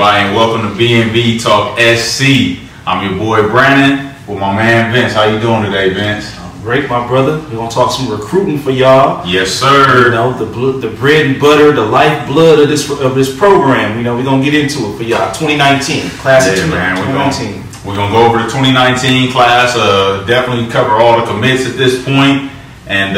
everybody, and welcome to B&B Talk SC. I'm your boy Brandon with my man Vince. How you doing today, Vince? I'm great, my brother. We're gonna talk some recruiting for y'all. Yes, sir. You know, the bread and butter, the lifeblood of this program. You know, we're gonna get into it for y'all. 2019 class of 2019. We're gonna go over the 2019 class. Definitely cover all the commits at this point, and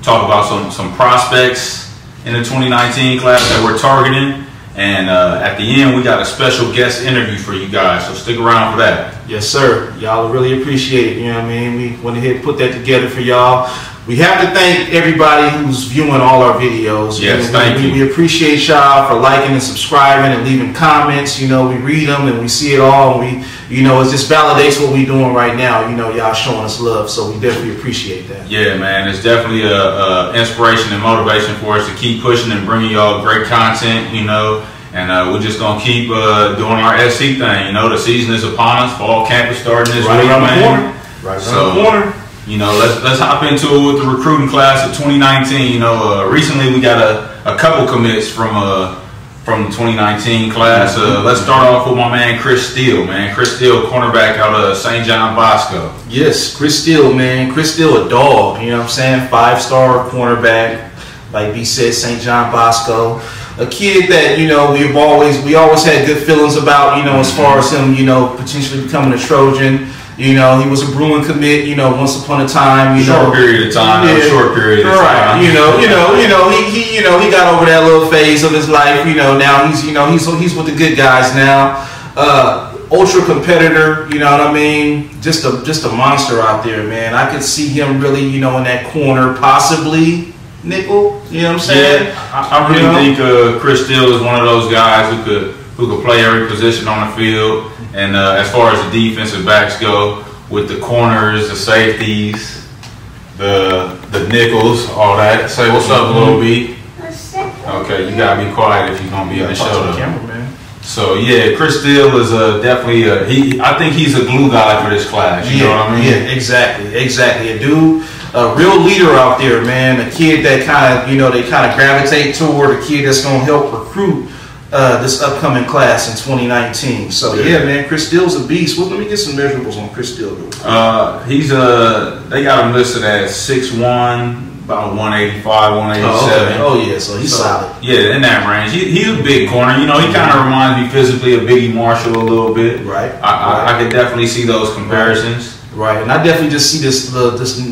talk about some prospects in the 2019 class that we're targeting. And at the end, we got a special guest interview for you guys, so stick around for that. Yes, sir. Y'all really appreciate it. You know what I mean? We went ahead and put that together for y'all. We have to thank everybody who's viewing all our videos. Yes, thank you. We appreciate y'all for liking and subscribing and leaving comments. You know, we read them and we see it all. And we, you know, it just validates what we're doing right now. You know, y'all showing us love, so we definitely appreciate that. Yeah, man, it's definitely a inspiration and motivation for us to keep pushing and bringing y'all great content. You know, and we're just gonna keep doing our SC thing. You know, the season is upon us. Fall camp is starting this week, man. Right around the corner. You know, let's hop into it with the recruiting class of 2019. You know, recently we got a couple commits from the 2019 class. Let's start off with my man Chrissteele, man. Chrissteele, cornerback out of St. John Bosco. Yes, Chrissteele, man. Chrissteele, a dog. You know what I'm saying? 5-star cornerback, like B said, St. John Bosco. A kid that, you know, we always had good feelings about. You know, as far as him, you know, potentially becoming a Trojan. You know, he was a Bruin commit, you know, once upon a time, short period of time. He got over that little phase of his life, you know, now he's with the good guys now. Ultra competitor, you know what I mean? Just a monster out there, man. I could see him really, you know, in that corner, possibly nickel, you know what I'm saying? Yeah, I really think Chrissteele is one of those guys who could play every position on the field. And as far as the defensive backs go, with the corners, the safeties, the nickels, all that. Say what's up, Lil B. Okay, you gotta be quiet if you're gonna be in the show. So yeah, Chrissteele is definitely I think he's a glue guy for this class. You know what I mean? Yeah, exactly. A dude, a real leader out there, man. A kid that kind of, you know, they kind of gravitate toward. A kid that's gonna help recruit this upcoming class in 2019. So yeah, man, Chrissteele's a beast. Well, let me get some measurables on Chrissteele. They got him listed at 6'1", about 185, 187. Oh yeah, so he's solid. Yeah, in that range. He's a big corner. You know, he kind of reminds me physically of Biggie Marshall a little bit. Right. I could definitely see those comparisons. Right, and I definitely just see this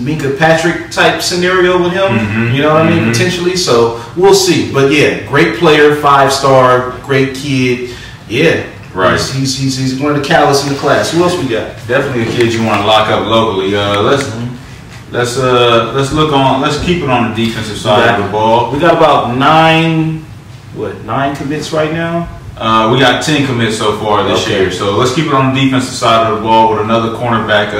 Mika Patrick type scenario with him. You know what I mean? Potentially. So we'll see. But yeah, great player, 5-star, great kid. Yeah. Right. He's one of the catalysts in the class. Who else we got? Definitely a kid you want to lock up locally. Let's keep it on the defensive side of the ball. We got about 9 commits right now? We got 10 commits so far this year. So let's keep it on the defensive side of the ball with another cornerback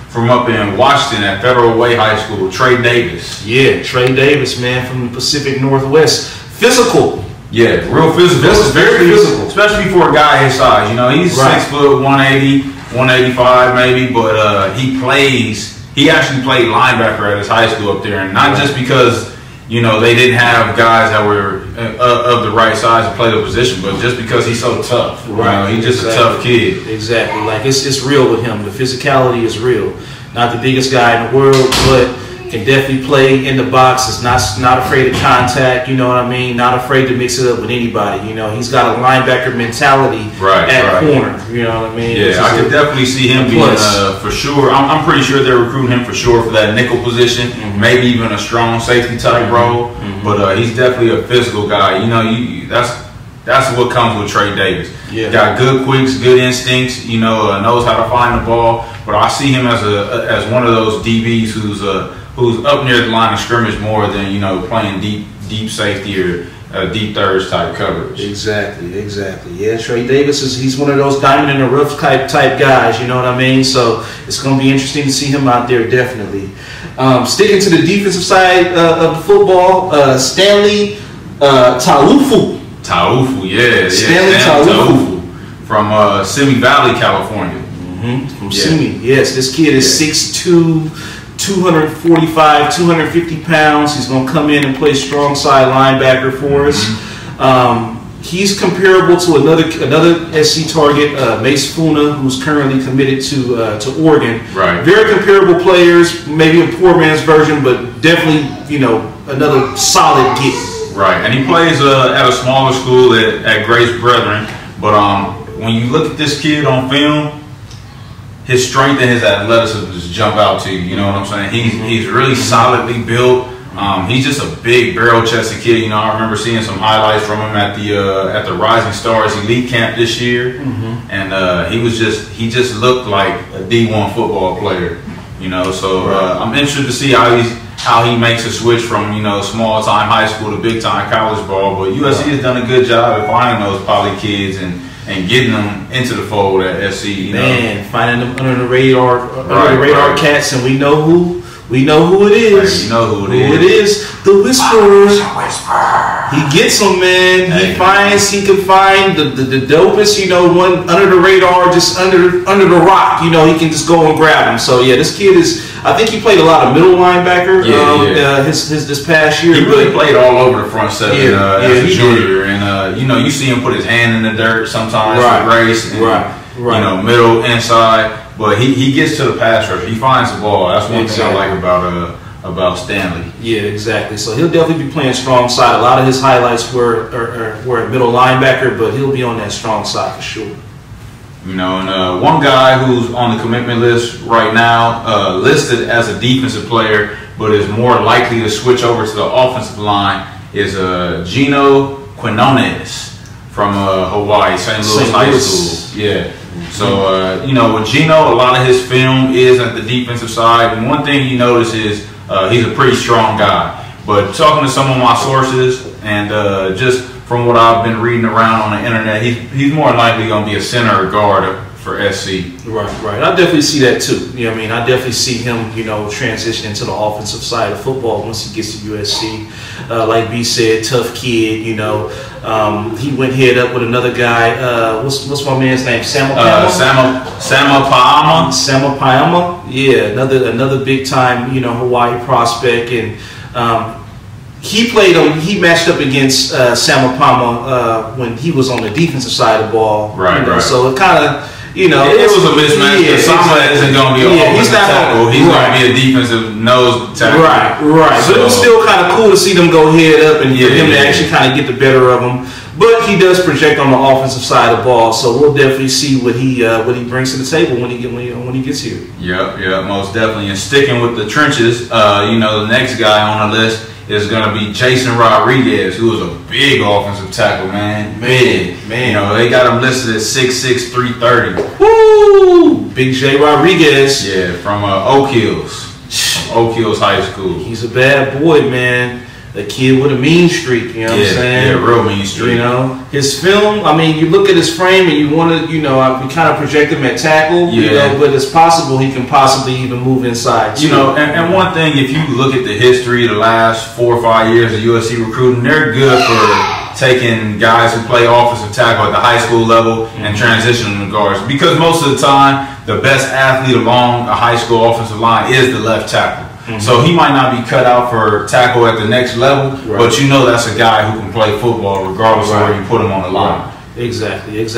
from up in Washington at Federal Way High School, Trey Davis. Yeah, Trey Davis, man, from the Pacific Northwest. Physical. Yeah, real physical. This is very physical. Especially for a guy his size. You know, he's 6 foot, 180, 185 maybe, but he actually played linebacker at his high school up there. And not just because, you know, they didn't have guys that were of the right size to play the position, but just because he's so tough. Right. You know, he's just a tough kid. Exactly. Like it's real with him. The physicality is real. Not the biggest guy in the world, but can definitely play in the box. Is not afraid of contact. You know what I mean? Not afraid to mix it up with anybody. You know, he's got a linebacker mentality at corner. You know what I mean? Yeah, I could definitely see him being for sure. I'm pretty sure they're recruiting him for sure for that nickel position, maybe even a strong safety type role. But he's definitely a physical guy. You know, that's what comes with Trey Davis. Yeah. Got good quicks, good instincts. You know, knows how to find the ball. But I see him as one of those DBs who's up near the line of scrimmage more than, you know, playing deep safety or deep thirds type coverage. Exactly. Yeah, Trey Davis he's one of those diamond in the rough type guys. You know what I mean? So it's going to be interesting to see him out there, definitely. Sticking to the defensive side of the football, Stanley Taufu. Yeah. Stanley Taufu from Simi Valley, California. From Simi. Yes, this kid is 6'2", 245, 250 pounds. He's going to come in and play strong side linebacker for us. He's comparable to another SC target, Mace Funa, who's currently committed to Oregon. Right. Very comparable players, maybe a poor man's version, but definitely, you know, another solid get. Right, and he plays at a smaller school at Grace Brethren. But when you look at this kid on film, his strength and his athleticism just jump out to you. You know what I'm saying? He's really solidly built. He's just a big barrel-chested kid. You know, I remember seeing some highlights from him at the Rising Stars Elite Camp this year, and he just looked like a D1 football player. You know, so I'm interested to see how he makes a switch from, you know, small-time high school to big-time college ball. But USC has done a good job at finding those poly kids and getting them into the fold at SC. You know, finding them under the radar cats, and we know who it is. Right, you know who it is. The Whisperer. He gets them, man. He can find the dopest, you know, one under the radar, just under the rock. You know, he can just go and grab him. So yeah, this kid is. I think he played a lot of middle linebacker. His this past year. He really played all over the front seven as a junior, and you know, you see him put his hand in the dirt sometimes for Grace, and, you know, middle, inside. But he gets to the pass rush. He finds the ball. That's one thing I like about Stanley. Yeah, exactly. So he'll definitely be playing strong side. A lot of his highlights were at middle linebacker, but he'll be on that strong side for sure. You know, and one guy who's on the commitment list right now, listed as a defensive player, but is more likely to switch over to the offensive line, is Gino Quinones from Hawaii, St. Louis High School. Yeah. So, you know, with Gino, a lot of his film is at the defensive side. And one thing you notice is he's a pretty strong guy. But talking to some of my sources and just from what I've been reading around on the internet, he's more likely going to be a center or guard for SC. Right. I definitely see that too. You know what I mean? I definitely see him, you know, transitioning to the offensive side of football once he gets to USC. Like B said, tough kid, you know. He went head up with another guy. What's my man's name? Sama Paama. Sama Paama. Yeah, another big time, you know, Hawaii prospect, and he matched up against Sama Paama when he was on the defensive side of the ball. Right. So it kind of, you know, it was a mismatch. Yeah, Sama isn't going to be an offensive tackle. He's going to be a defensive nose tackle. Right. So it was still kind of cool to see them go head up and for him to actually kind of get the better of them. But he does project on the offensive side of the ball, so we'll definitely see what he brings to the table when he gets here. Yep, most definitely. And sticking with the trenches, you know, the next guy on the list is going to be Jason Rodriguez, who is a big offensive tackle, man. You know, they got him listed at 6'6", 330. Woo! Big J Rodriguez. Yeah, from Oak Hills High School. He's a bad boy, man. A kid with a mean streak, you know what I'm saying? Yeah, real mean streak. You know, his film, I mean, you look at his frame and you want to, you know, we kind of project him at tackle, you know, but it's possible he can possibly even move inside, too. You know, and one thing, if you look at the history of the last 4 or 5 years of USC recruiting, they're good for taking guys who play offensive tackle at the high school level and transitioning them to guards. Because most of the time, the best athlete along a high school offensive line is the left tackle. So he might not be cut out for tackle at the next level, but you know that's a guy who can play football regardless of where you put him on the line. Exactly. He's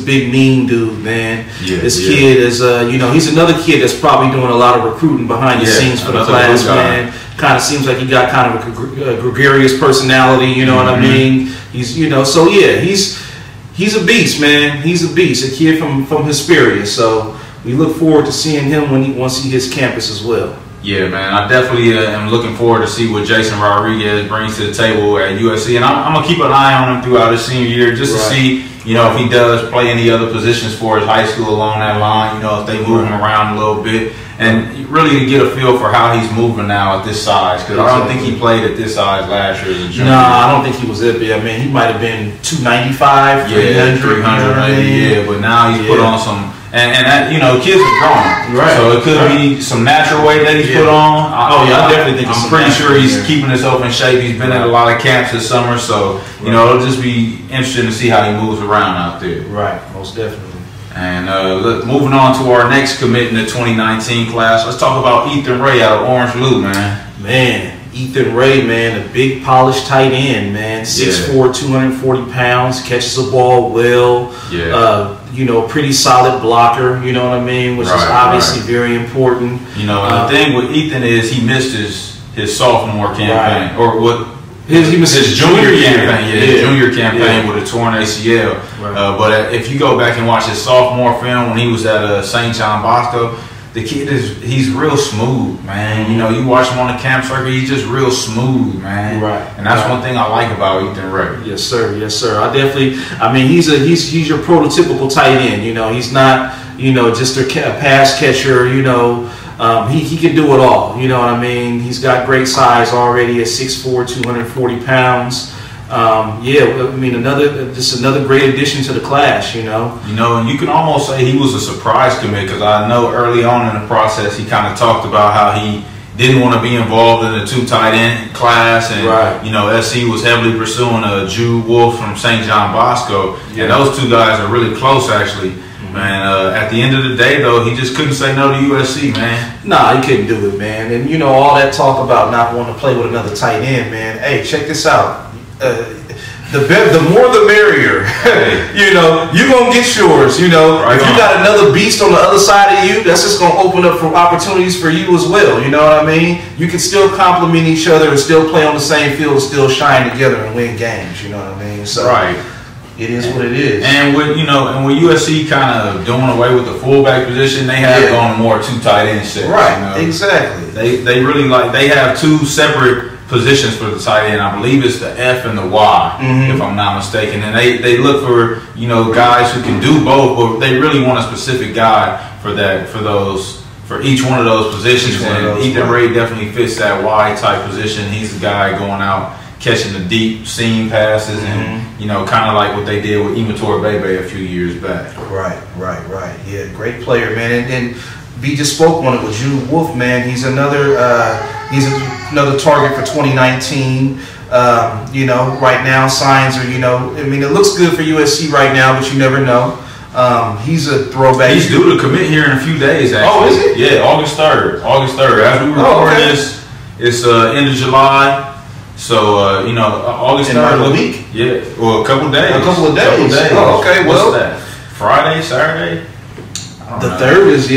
a big, mean dude, man. This kid is, you know, he's another kid that's probably doing a lot of recruiting behind the scenes for the class, man. Kind of seems like he got kind of a gregarious personality, you know what I mean? He's, you know, so yeah, he's a beast, man. He's a beast, a kid from Hesperia. So we look forward to seeing him once he hits campus as well. Yeah, man, I definitely am looking forward to see what Jason Rodriguez brings to the table at USC, and I'm gonna keep an eye on him throughout his senior year just to see, you know, if he does play any other positions for his high school along that line. You know, if they move him around a little bit, and really to get a feel for how he's moving now at this size, because I don't think he played at this size last year as a junior. No, I don't think he was that big. I mean, he might have been 295, 300, 300 maybe. But now he's put on some. And that, you know, kids are growing, so it could be some natural weight that he's put on. I definitely think I'm pretty sure he's keeping himself in shape. He's been at a lot of camps this summer, so you know, it'll just be interesting to see how he moves around out there. Right, most definitely. And moving on to our next commit in the 2019 class, let's talk about Ethan Ray out of Orange Blue, man. Ethan Ray, man, a big polished tight end, man, 6'4", 240 pounds, catches the ball well. Yeah. You know, pretty solid blocker. You know what I mean, which is obviously very important. You know, the thing with Ethan is he missed his sophomore campaign or what. His junior campaign, his junior campaign with a torn ACL. Right. But if you go back and watch his sophomore film when he was at St. John Bosco, the kid he's real smooth, man. You know, you watch him on the camp circuit, he's just real smooth, man. Right. And that's one thing I like about Ethan Ray. Yes, sir. Yes, sir. I mean, he's your prototypical tight end. You know, he's not, you know, just a pass catcher. You know, he can do it all. You know what I mean? He's got great size already at 6'4", 240 pounds. Yeah, I mean, just another great addition to the class, you know. You know, and you can almost say he was a surprise commit because I know early on in the process he kind of talked about how he didn't want to be involved in the 2 tight end class, and you know, SC was heavily pursuing Jude Wolf from St. John Bosco, and those 2 guys are really close actually. Man, at the end of the day, though, he just couldn't say no to USC, man. Nah, he couldn't do it, man. And you know, all that talk about not wanting to play with another tight end, man. Hey, check this out. The more the merrier. You know, you're gonna get yours. You know, if you got another beast on the other side of you, that's just gonna open up for opportunities for you as well. You know what I mean? You can still complement each other and still play on the same field, and still shine together and win games. You know what I mean? So it is what it is. And with USC kind of doing away with the fullback position, they have gone more 2 tight end sets. Right. You know? Exactly. They really they have 2 separate positions for the tight end. I believe it's the F and the Y, if I'm not mistaken. And they look for, you know, guys who can do both, but they really want a specific guy for each one of those positions. And Ethan Ray definitely fits that Y type position. He's the guy going out catching the deep seam passes, and you know, kind of like what they did with Imator Bebe a few years back. Right. Yeah, great player, man. And B just spoke on it with Jude Wolf, man. He's another target for 2019. You know, right now signs are, you know, I mean, it looks good for USC right now, but you never know. He's a throwback. He's due to commit here in a few days, actually. Oh, is it? Yeah, August 3rd. As we record this, it's end of July. So, you know, August 3rd. A week? Yeah, well, a couple days. Couple of days. Oh, okay, well. What's that? Friday, Saturday? The third is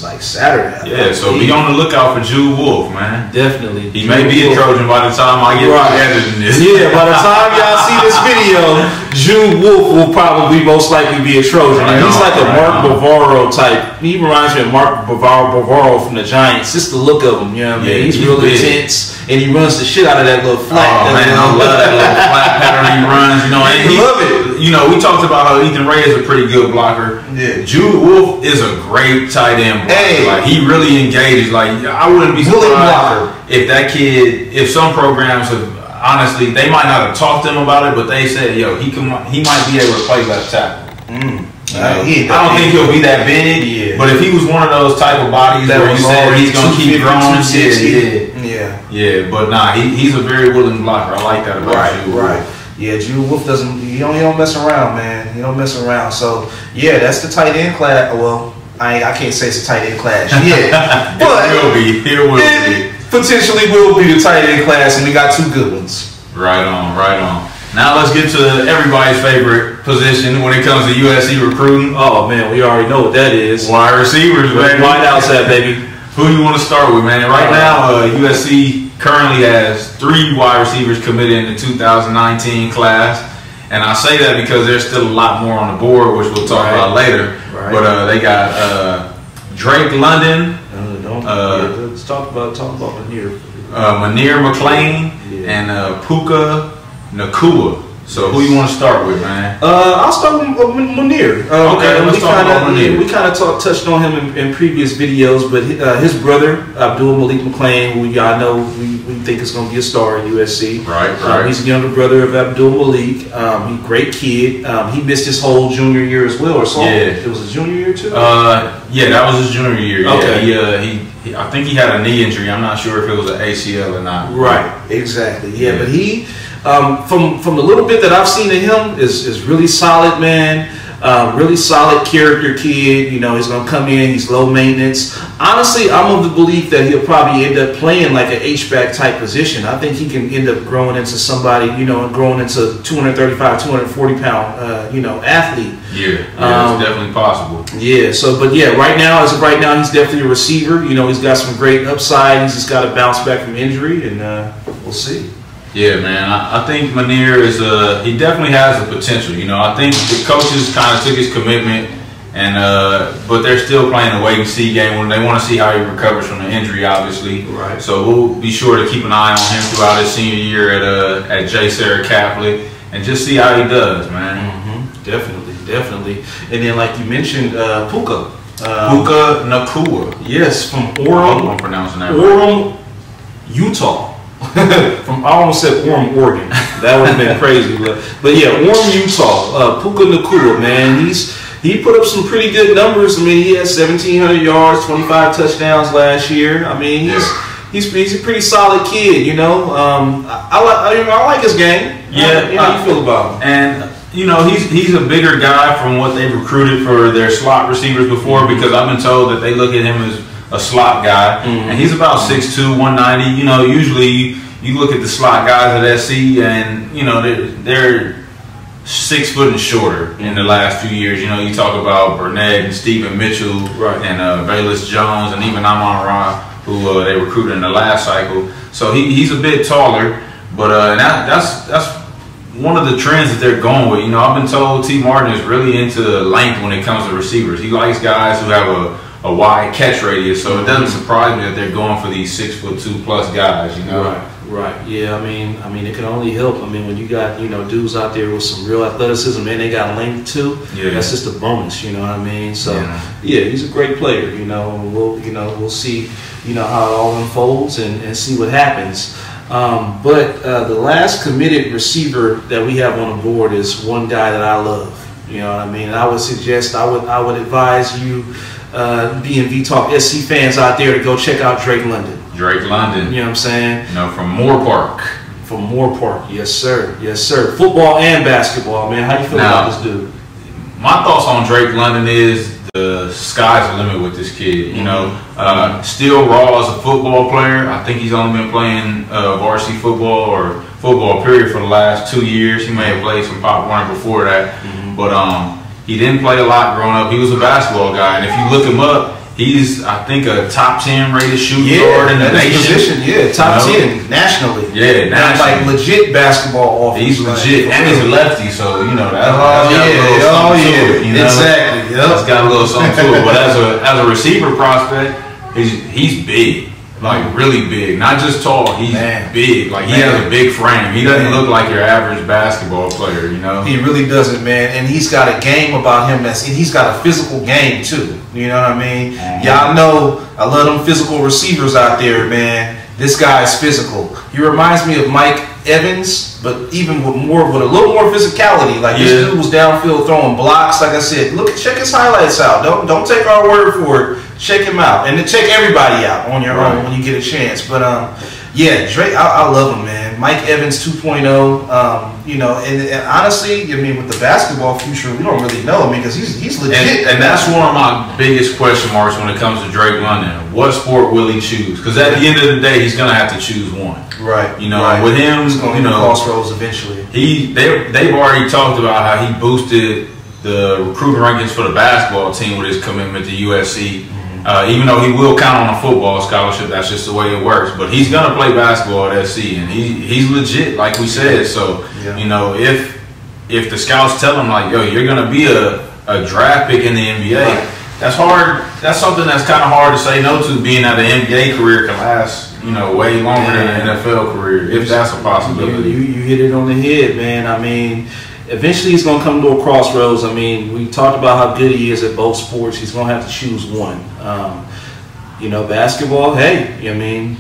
like Saturday. Yeah, so be on the lookout for Jude Wolf, man. Definitely. He may be a Trojan by the time I get editing this. Yeah, by the time y'all see this video, Jude Wolf will probably most likely be a Trojan. He's like a Mark Bavaro type. He reminds me of Mark Bavaro from the Giants. Just the look of him, you know what I mean? He's real intense, and he runs the shit out of that little flat. Oh, man, I love that little flat pattern he runs. You know, and he love it. You know, we talked about how Ethan Ray is a pretty good blocker. Yeah. Jude Wolf is a great tight end blocker. Hey. Like, he really engages. Like, I wouldn't be surprised if that kid, if some programs have, honestly, they might not have talked to him about it, but they said, yo, he might be able to play left tackle. I don't think he'll be that big, but if he was one of those type of bodies that where you said he's going to keep growing, yeah, but nah, he's a very willing blocker. I like that about Jude. Right. Yeah, Jude Wolf he don't mess around, man. He don't mess around. So yeah, that's the tight end class. Well, I can't say it's a tight end class yet, but it potentially will be the tight end class, and we got 2 good ones. Right on. Now let's get to everybody's favorite position when it comes to USC recruiting. Oh man, we already know what that is. Wide receivers, baby. Wide outside, baby. Who do you want to start with, man? Right now, USC currently has 3 wide receivers committed in the 2019 class. And I say that because there's still a lot more on the board, which we'll talk about later. Right. But they got Drake London. Let's talk about Mcnamara. Mcnamara McLean and Puka Nakua. So who you want to start with, man? I'll start with Mcnamara. Okay, let's talk about Mcnamara. We kind of touched on him in previous videos, but his brother, Abdul Malik McLean, who y'all know we think is going to be a star at USC. Right. He's the younger brother of Abdul Malik. He's a great kid. He missed his whole junior year as well, or so. Yeah. It was his junior year too? Yeah, that was his junior year. Okay. Yeah, I think he had a knee injury. I'm not sure if it was an ACL or not. Right, exactly. Yeah, but he... from the little bit that I've seen of him is really solid, man. Really solid character kid. You know, he's going to come in. He's low maintenance. Honestly, I'm of the belief that he'll probably end up playing like an H-back type position. I think he can end up growing into somebody, you know, and growing into 235, 240 pound, you know, athlete. Yeah, it's definitely possible. Yeah. So, but yeah, right now, as of right now, he's definitely a receiver. You know, he's got some great upside. He's just got to bounce back from injury, and we'll see. Yeah, man. I think Mcnamara is he definitely has the potential. You know, I think the coaches kind of took his commitment, and but they're still playing a wait and see game when they want to see how he recovers from the injury, obviously. Right. So we'll be sure to keep an eye on him throughout his senior year at J. Sarah Catholic, and just see how he does, man. Definitely. And then, like you mentioned, Puka. Puka Nacua. Yes, from I hope I'm pronouncing that right. Orem, Utah. I almost said Orem, Oregon. That would have been crazy, but yeah, Orem, Utah. Puka Nacua, man, he put up some pretty good numbers. I mean, he had 1,700 yards, 25 touchdowns last year. I mean, he's a pretty solid kid. You know, I like his game. Yeah, how you feel about him? And you know, he's a bigger guy from what they've recruited for their slot receivers before, because I've been told that they look at him as a slot guy, and he's about 6'2", 190. You know, usually you look at the slot guys at SC, and you know they're 6 foot and shorter in the last few years. You know, you talk about Burnett and Stephen Mitchell, right, and Bayless Jones, and even Amon-Ra, who they recruited in the last cycle. So he's a bit taller, but and that's one of the trends that they're going with. You know, I've been told T. Martin is really into length when it comes to receivers. He likes guys who have a wide catch radius, so it doesn't surprise me that they're going for these 6'2" plus guys. You know, right. Yeah, I mean, it can only help. I mean, when you got, you know, dudes out there with some real athleticism and they got length too, that's just a bonus. You know what I mean? So yeah, he's a great player. You know, we'll see, you know, how it all unfolds and see what happens. But the last committed receiver that we have on the board is one guy that I love. You know what I mean? And I would suggest, I would advise you, B&V Talk SC fans out there, to go check out Drake London. Drake London. You know what I'm saying? You know, from Moore Park. From Moore Park, yes sir. Football and basketball, man. How do you feel about this dude? My thoughts on Drake London is the sky's the limit with this kid. You know, still raw as a football player. I think he's only been playing varsity football or football period for the last 2 years. He may have played some Pop Warner before that, but he didn't play a lot growing up. He was a basketball guy, and if you look him up, he's, I think, a top 10 rated shooting guard in the nation. Top 10 nationally. Yeah, nationally. Like legit basketball offense. He's legit, and he's a lefty, so you know that's exactly. That's got a little something to it. But as a receiver prospect, he's big. Like really big, not just tall. He's big. Like he has a big frame. He doesn't look like your average basketball player, you know. He really doesn't, man. And he's got a game about him and he's got a physical game too. You know what I mean? Y'all know I love them physical receivers out there, man. This guy is physical. He reminds me of Mike Evans, but even with a little more physicality. Like this dude was downfield throwing blocks. Like I said, check his highlights out. Don't take our word for it. Check him out, and then check everybody out on your own when you get a chance. But yeah, Drake, I love him, man. Mike Evans 2.0. You know, and honestly, I mean, with the basketball future, we don't really know. I mean, because he's legit. And that's one of my biggest question marks when it comes to Drake London. What sport will he choose? Because at the end of the day, he's gonna have to choose one. Right. You know, with him, you know, crossroads eventually. They've already talked about how he boosted the recruiting rankings for the basketball team with his commitment to USC. Even though he will count on a football scholarship, that's just the way it works. But he's gonna play basketball at SC, and he's legit, like we said. So you know, if the scouts tell him like, yo, you're gonna be a draft pick in the NBA, that's hard. That's something that's kind of hard to say no to. Being that an NBA career can last, you know, way longer than an NFL career, if that's a possibility. You hit it on the head, man. I mean, eventually he's going to come to a crossroads. I mean, we talked about how good he is at both sports. He's going to have to choose one. You know, basketball, hey, I mean,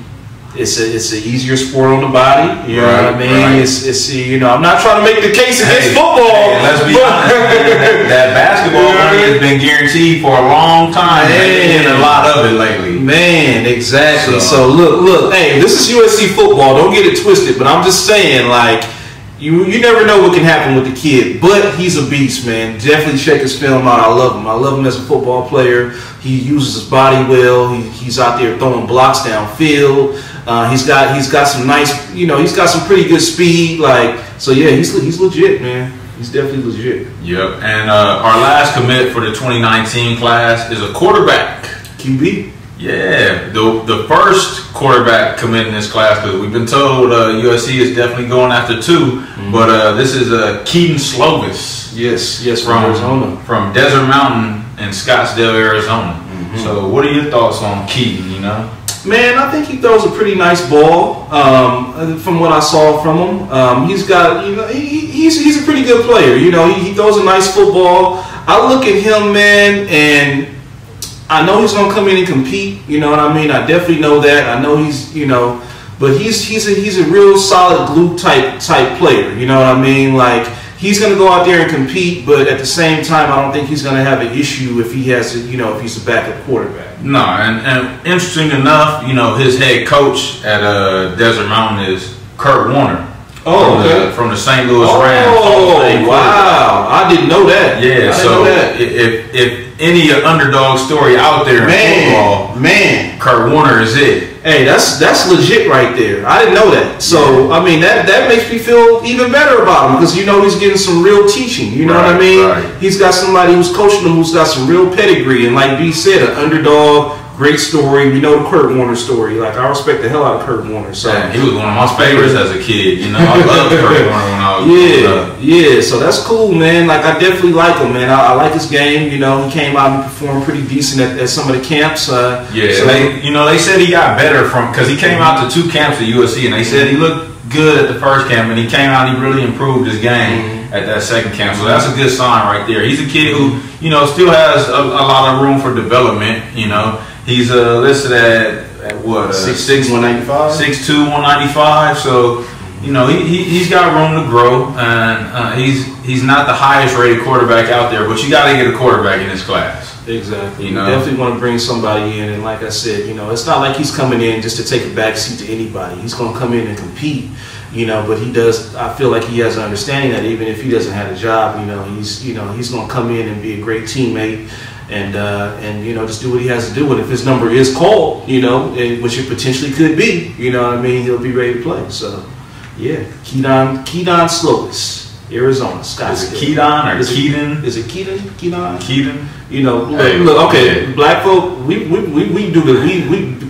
it's an easier sport on the body. You know what I mean? It's you know, I'm not trying to make the case against football. Hey, let's be honest, that basketball money has been guaranteed for a long time. And a lot of it lately. Man, exactly. So look, hey, this is USC football. Don't get it twisted. But I'm just saying, like, You never know what can happen with the kid, but he's a beast, man. Definitely check his film out. I love him. I love him as a football player. He uses his body well. He's out there throwing blocks downfield. He's got some nice, he's got some pretty good speed. So yeah, he's legit, man. He's definitely legit. Yep. And our last commit for the 2019 class is a quarterback. QB. Yeah, the first quarterback commit in this class, because we've been told USC is definitely going after two, but this is Keenan Slovis. Yes, from Arizona. From Desert Mountain in Scottsdale, Arizona. So what are your thoughts on Keenan, Man, I think he throws a pretty nice ball. From what I saw from him, he's got, he's a pretty good player. He throws a nice football. I look at him, man, and I know he's gonna come in and compete. You know what I mean? I definitely know that. I know he's, but he's a real solid glue type player. You know what I mean? He's going to go out there and compete, but at the same time, I don't think he's going to have an issue if he has, if he's a backup quarterback. No, and interesting enough, his head coach at Desert Mountain is Kurt Warner. From the St. Louis Rams. Oh, wow. I didn't know that. Yeah, so if any underdog story out there in football, Kurt Warner is it. Hey, that's legit right there. I didn't know that. So, I mean, that makes me feel even better about him because, he's getting some real teaching. You know what I mean? Right. He's got somebody who's coaching him who's got some real pedigree. And like B said, an underdog. Great story. We know the Kurt Warner story. I respect the hell out of Kurt Warner. So he was one of my favorites as a kid. I loved Kurt Warner when I was growing up. Yeah. So that's cool, man. I definitely like him, man. I like his game. He came out and performed pretty decent at some of the camps. So they said he got better because he came out to 2 camps at USC, and they said he looked good at the first camp, and he came out and he really improved his game at that second camp. So that's a good sign right there. He's a kid who still has a lot of room for development. He's listed at what? 6'6", 195. 6'2", 195. So he's got room to grow, and he's not the highest rated quarterback out there. But you got to get a quarterback in this class. Exactly. You definitely want to bring somebody in, and like I said, it's not like he's coming in just to take a back seat to anybody. He's going to come in and compete. But he does. I feel like he has an understanding that even if he doesn't have a job, he's going to come in and be a great teammate. And just do what he has to do. And if his number is called, which it potentially could be, he'll be ready to play. So, yeah, Keenan Slovis, Arizona, Scottsdale. Is it Keaton or Keaton? Is it Keaton? Keaton? Look, okay, black folk, we do we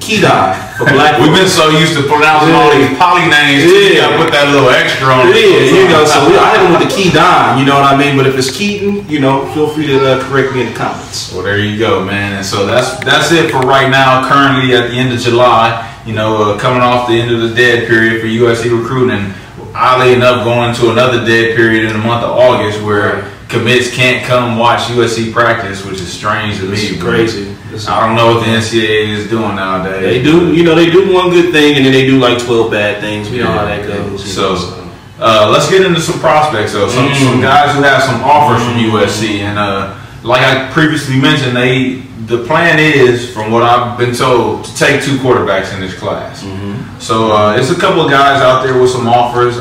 Keaton for black folk. We've been so used to pronouncing all these poly names, you gotta put that little extra on it. So I hit him with the Keaton, you know what I mean? But if it's Keaton, feel free to correct me in the comments. Well, there you go, man. And so that's it for right now. Currently at the end of July, coming off the end of the dead period for USC recruiting, and oddly enough, going into another dead period in the month of August where commits can't come watch USC practice, which is strange to me. It's crazy. I don't know what the NCAA is doing nowadays. They do, they do one good thing and then they do 12 bad things. We know how that goes. So let's get into some prospects though. Some guys who have some offers from USC, and like I previously mentioned, the plan is, from what I've been told, to take 2 quarterbacks in this class. So it's a couple of guys out there with some offers.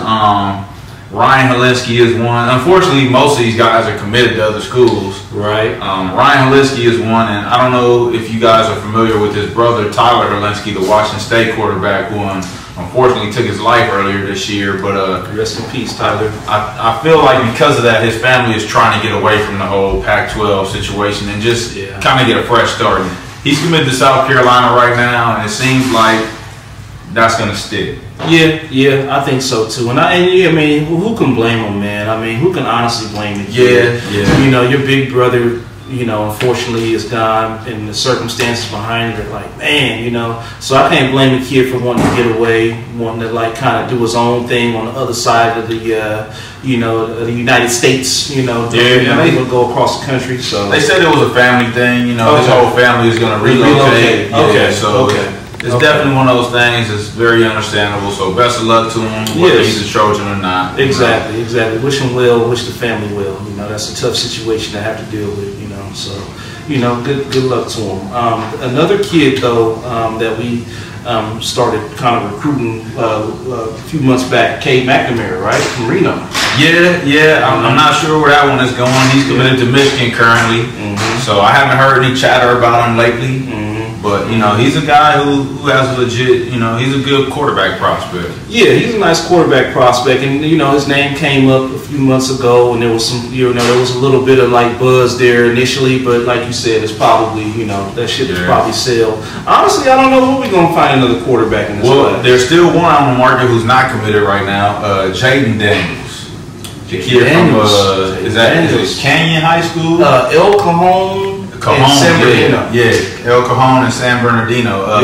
Ryan Helinski is one. Unfortunately, most of these guys are committed to other schools. Right. Ryan Helinski is one, and I don't know if you guys are familiar with his brother, Tyler Helinski, the Washington State quarterback, who unfortunately took his life earlier this year. But rest in peace, Tyler. I feel like because of that, his family is trying to get away from the whole Pac-12 situation and just kind of get a fresh start. He's committed to South Carolina right now, and it seems like that's going to stick. Yeah, I think so too. And who can blame him, man? Who can honestly blame the kid? Yeah. Your big brother, unfortunately is gone, and the circumstances behind it are man, So I can't blame the kid for wanting to get away, wanting to kind of do his own thing on the other side of the, the United States, They go across the country. So they said it was a family thing. His whole family is going to relocate. Okay. It's definitely one of those things that's very understandable. So best of luck to him, whether he's a Trojan or not. Exactly. Wish him well. Wish the family well. That's a tough situation to have to deal with. So good luck to him. Another kid though that we started kind of recruiting a few months back. Mcnamara, right, from Reno. Yeah. I'm not sure where that one is going. He's committed to Michigan currently, so I haven't heard any chatter about him lately. But, you know, he's a guy who has a legit, you know, he's a good quarterback prospect. Yeah, he's a nice quarterback prospect. And, you know, his name came up a few months ago, and there was some, you know, there was a little bit of, like, buzz there initially. But like you said, it's probably, you know, that shit is probably sell. Honestly, I don't know when we're going to find another quarterback in this class. There's still one on the market who's not committed right now, Jaden Daniels. The kid from, is it Canyon High School? El Cajon. San Bernardino. El Cajon and San Bernardino.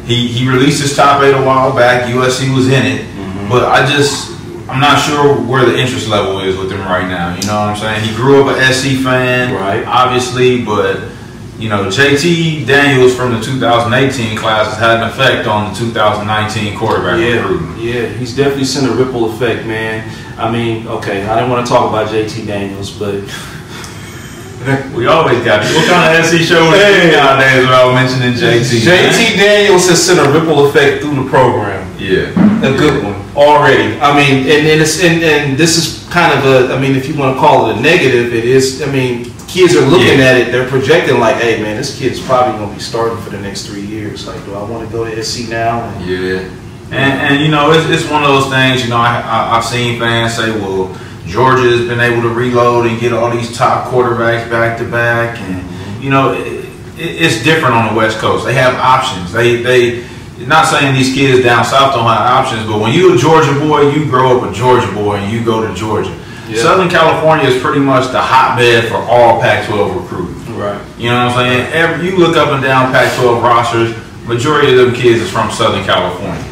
He released his top 8 a while back. USC was in it, but I'm not sure where the interest level is with him right now. You know what I'm saying? He grew up an SC fan, right? Obviously, but you know, JT Daniels from the 2018 class has had an effect on the 2019 quarterback recruitment. Yeah, he's definitely sent a ripple effect, man. I mean, okay, I didn't want to talk about JT Daniels, but. We always got it. What kind of SC show is it nowadays without mentioning JT? JT Daniels has sent a ripple effect through the program. Yeah. A good one already. I mean, and this is kind of a, I mean, if you want to call it a negative, it is, I mean, kids are looking at it, they're projecting like, hey man, this kid's probably going to be starting for the next 3 years. Like, do I want to go to SC now? And you know, it's one of those things, you know, I've seen fans say, well, Georgia's been able to reload and get all these top quarterbacks back to back, and you know it's different on the West Coast. They have options. They not saying these kids down south don't have options, but when you're a Georgia boy, you grow up a Georgia boy and you go to Georgia. Southern California is pretty much the hotbed for all Pac-12 recruiting. Right. You know what I'm saying? You look up and down Pac-12 rosters, majority of them kids is from Southern California.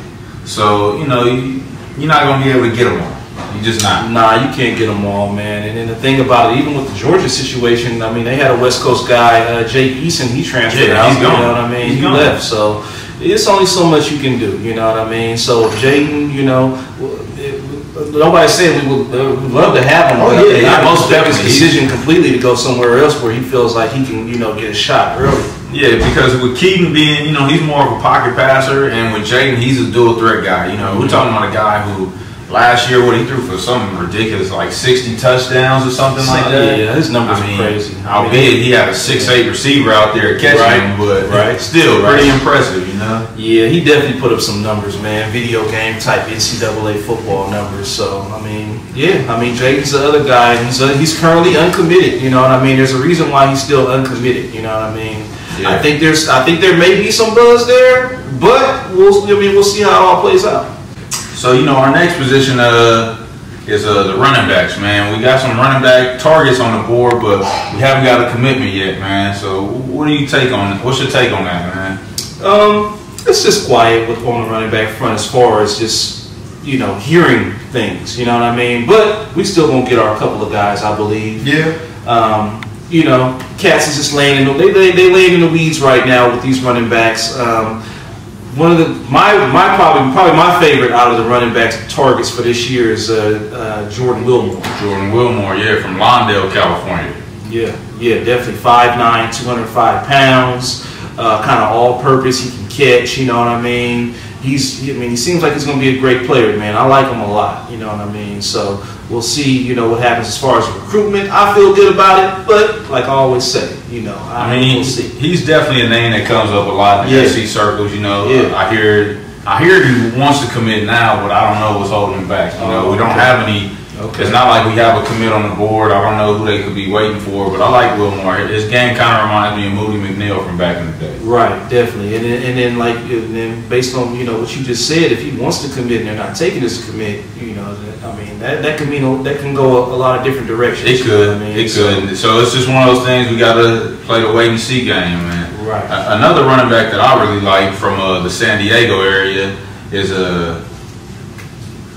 So you know you're not gonna be able to get them all. You just not. Nah, you can't get them all, man. And then the thing about it, even with the Georgia situation, I mean, they had a West Coast guy, Jake Eason, he transferred out. He's gone. You know what I mean? He left. So it's only so much you can do. You know what I mean? So Jaden, you know, nobody's saying we would love to have him. Most of his decision completely to go somewhere else where he feels like he can, you know, get a shot early. Yeah, because with Keaton being, you know, he's more of a pocket passer, and with Jaden, he's a dual threat guy. You know, we're talking about a guy who last year, what he threw for something ridiculous, like 60 touchdowns or something like that. Yeah, his numbers are crazy. Albeit he had a 6'8" receiver out there catching him, but still pretty impressive, you know? Yeah, he definitely put up some numbers, man. Video game type NCAA football numbers. So, I mean, yeah, I mean, Jaden's the other guy. He's currently uncommitted, you know what I mean? There's a reason why he's still uncommitted, you know what I mean? Yeah. I think there may be some buzz there, but we'll see how it all plays out. So, you know, our next position is the running backs, man. We got some running back targets on the board, but we haven't got a commitment yet, man. So what do you take on? What's your take on that, man? It's just quiet on the running back front as far as just, you know, hearing things, you know what I mean? But we still gonna get our couple of guys, I believe. Yeah. You know, cats is just laying in they laying in the weeds right now with these running backs. One of probably my favorite out of the running backs targets for this year is Jordan Wilmore. Jordan Wilmore, yeah, from Lawndale, California. Yeah, definitely 5'9", 205 pounds, kind of all-purpose. He can catch, you know what I mean. He seems like he's going to be a great player, man. I like him a lot, you know what I mean. So we'll see, you know, what happens as far as recruitment. I feel good about it, but like I always say, you know, we'll see. He's definitely a name that comes up a lot in the SC circles. You know, I hear he wants to commit now, but I don't know what's holding him back. You know, we don't have any. It's not like we have a commit on the board. I don't know who they could be waiting for, but I like Wilmore. His game kind of reminds me of Moody McNeil from back in the day. Right, definitely. And then based on, you know, what you just said, if he wants to commit and they're not taking this commit, you know, I mean that can go a lot of different directions. It could. You know what I mean? It could. So it's just one of those things we got to play the wait and see game, man. Right. Another running back that I really like from the San Diego area is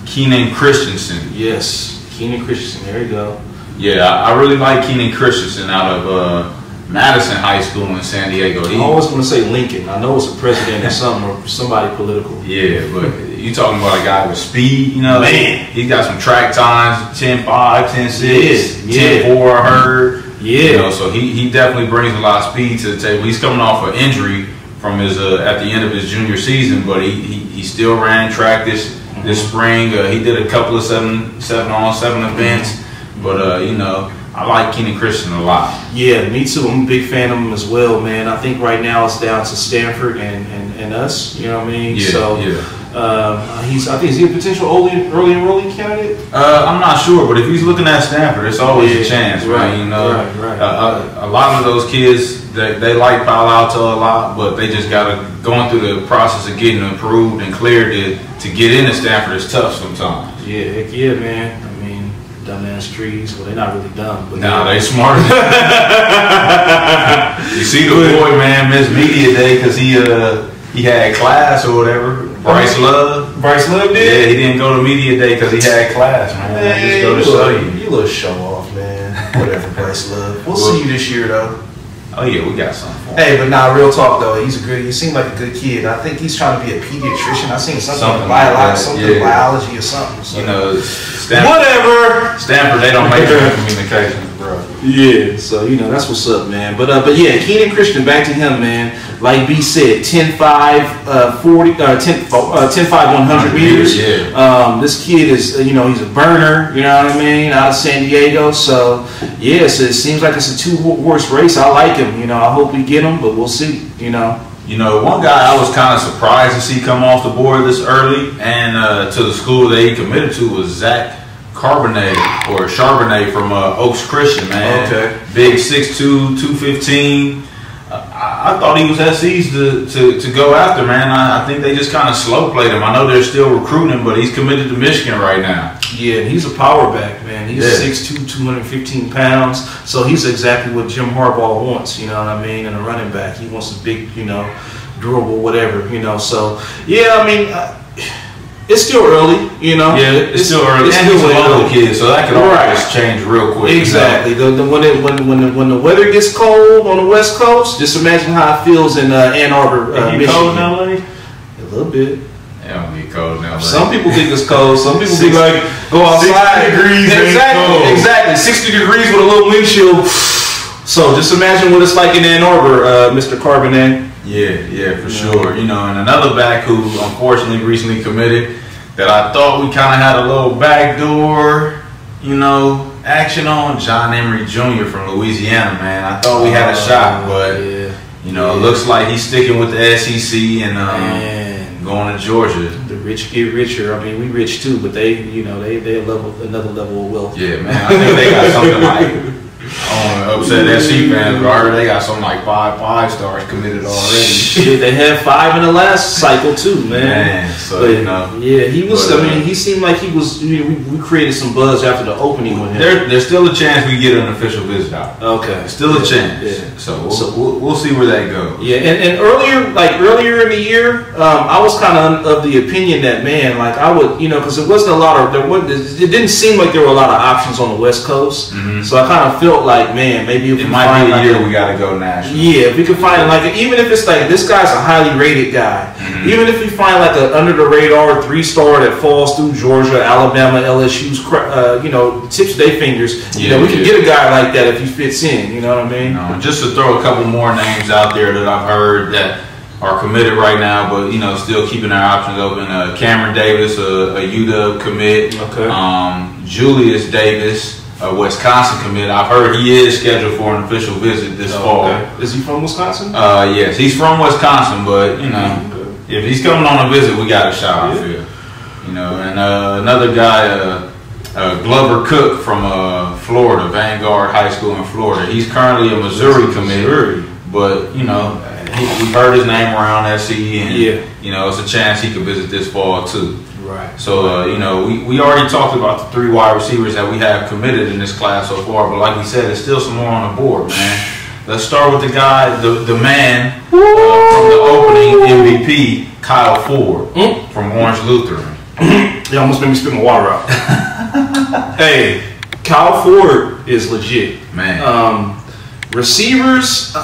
Keenan Christensen. Yes. Keenan Christensen, there you go. Yeah, I really like Keenan Christensen out of Madison High School in San Diego. I always want to say Lincoln. I know it's a president or something or somebody political. Yeah, but you talking about a guy with speed, you know? Man. He's got some track times, 10.5, 10.6, 10.4, I heard. Yeah. You know, so he definitely brings a lot of speed to the table. He's coming off an injury from his at the end of his junior season, but he still ran track this spring. He did a couple of 7-on-7 events, but you know, I like Keenan Christensen a lot. Yeah, me too. I'm a big fan of him as well, man. I think right now it's down to Stanford and us. You know what I mean? Yeah, so, I think is he a potential early enrollee candidate? I'm not sure, but if he's looking at Stanford, it's always a chance, right? You know, a lot of those kids they like Palo Alto a lot, but they just going through the process of getting approved and cleared to get into Stanford is tough sometimes. Yeah, heck yeah, man. I mean, dumbass trees. Well, they're not really dumb, but nah, they smart. You see the boy, man, missed media day because he had class or whatever. Bryce Love did? Yeah, he didn't go to media day because he had class, man. Hey, just go to show you. You little show off, man. Whatever, Bryce Love. We'll see you this year, though. Oh yeah, we got something. Hey, but nah, real talk though. He seemed like a good kid. I think he's trying to be a pediatrician. I seen something biology or something. So. You know, Stanford, they don't make communications, bro. Yeah, so you know that's what's up, man. But yeah, Keenan Christensen, back to him, man. Like B said, 10-5, 10-5, 100 meters. Yeah. This kid is, you know, he's a burner. You know what I mean? Out of San Diego. So yeah, so it seems like it's a 2-horse race. I like him. You know, I hope we get him, but we'll see. You know. You know, one guy I was kind of surprised to see come off the board this early and to the school that he committed to was Zach Charbonnet from Oaks Christian, man. Okay. Big 6'2", 215. I thought he was SC's to go after, man. I think they just kind of slow played him. I know they're still recruiting him, but he's committed to Michigan right now. Yeah, and he's a power back, man. He's 6'2", 215 pounds. So he's exactly what Jim Harbaugh wants, you know what I mean, in a running back. He wants a big, you know, durable, whatever, you know. So, yeah, I mean, it's still early, you know. Yeah, it's still early. And he's a local kid, so that could always change real quick. Exactly. You know? When the weather gets cold on the West Coast, just imagine how it feels in Ann Arbor, Michigan. Cold in LA? A little bit. It don't be cold in LA. Some people think it's cold. Some people think like go outside. 60 degrees. Exactly. 60 degrees with a little wind chill. So just imagine what it's like in Ann Arbor, Mr. Charbonnet. Yeah, for sure. You know, and another back who unfortunately recently committed that I thought we kind of had a little backdoor, you know, action on, John Emery Jr. from Louisiana, man. I thought we had a shot, but you know, it looks like he's sticking with the SEC and going to Georgia. The rich get richer. I mean, we rich too, but they, you know, they another level of wealth. Yeah, man. I think they got something like. I don't upset SC fans, but already they got something like 5 stars committed already. Shit, they had 5 in the last cycle too, man. So but, you know, yeah, he was. I mean, he seemed like he was. We created some buzz after the opening with him. There's still a chance we get an official visit out. Okay, still a chance. Yeah. So we'll see where that goes. Yeah, and earlier in the year, I was kind of the opinion that, man, like I would, you know, because it wasn't a lot of it didn't seem like there were a lot of options on the West Coast. So I kind of felt like, man, maybe if it might be a year we got to go national. Yeah, if we could find like, even if it's like this guy's a highly rated guy, even if we find like a under the radar 3-star that falls through Georgia, Alabama, LSU's, you know, tips their fingers. You know, we can get a guy like that if he fits in. You know what I mean? Just to throw a couple more names out there that I've heard that are committed right now, but you know, still keeping our options open. Cameron Davis, a UW commit. Okay. Julius Davis, a Wisconsin commit. I've heard he is scheduled for an official visit this fall. Is he from Wisconsin? Yes, he's from Wisconsin, but you know, if he's coming on a visit, we got a shot. I feel. You know, and another guy, Glover Cook from Florida, Vanguard High School in Florida. He's currently a Missouri commit, but you know, we've heard his name around SC, and you know, it's a chance he could visit this fall too. Right. So you know, we already talked about the 3 wide receivers that we have committed in this class so far, but like we said, there's still some more on the board, man. Let's start with the guy, the man from the opening MVP, Kyle Ford from Orange Lutheran. You almost made me spit my water out. Hey, Kyle Ford is legit, man. Receivers,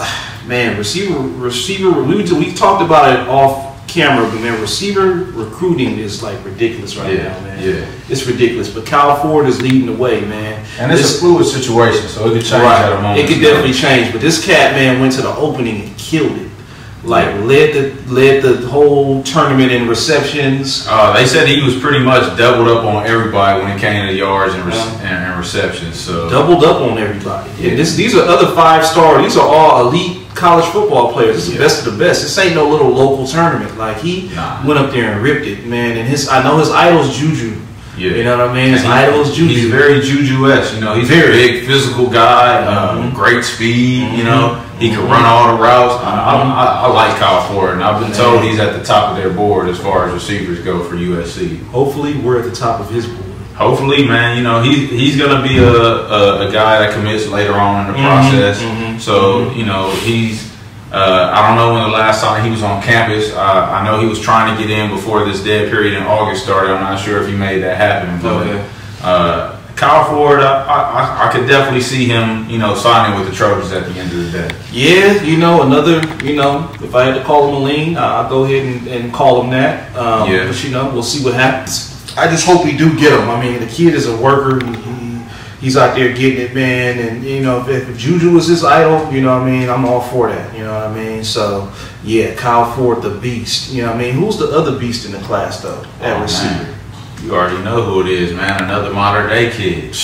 man, receiver. We talked about it off camera, but man, receiver recruiting is like ridiculous right now, man. Yeah, it's ridiculous. But Kyle Ford is leading the way, man. And it's a fluid situation, so it could change at a moment. It could definitely change. But this cat, man, went to the opening and killed it. Like led the whole tournament in receptions. They said he was pretty much doubled up on everybody when it came to yards and receptions. So doubled up on everybody. Yeah. These are other 5-star. These are all elite college football players. This is the best of the best. This ain't no little local tournament. Like he went up there and ripped it, man. And I know his idol's Juju. Yeah. You know what I mean? His idol's Juju. He's very Juju-esque. You know, he's a big physical guy, great speed. You know, he can run all the routes. I like Kyle Ford, and I've been told he's at the top of their board as far as receivers go for USC. Hopefully, we're at the top of his board. Hopefully, man. You know, he's going to be a guy that commits later on in the process. So, you know, he's. I don't know when the last time he was on campus. I know he was trying to get in before this dead period in August started. I'm not sure if he made that happen. But Kyle Ford, I could definitely see him, you know, signing with the Trojans at the end of the day. Yeah, you know, if I had to call him a lean, I'll go ahead and call him that. But, you know, we'll see what happens. I just hope we do get him. I mean, the kid is a worker. He's out there getting it, man. And, you know, if Juju was his idol, you know what I mean, I'm all for that. You know what I mean? So, yeah, Kyle Ford, the beast. You know what I mean? Who's the other beast in the class, though, at receiver? Man. You already know who it is, man. Another modern-day kid.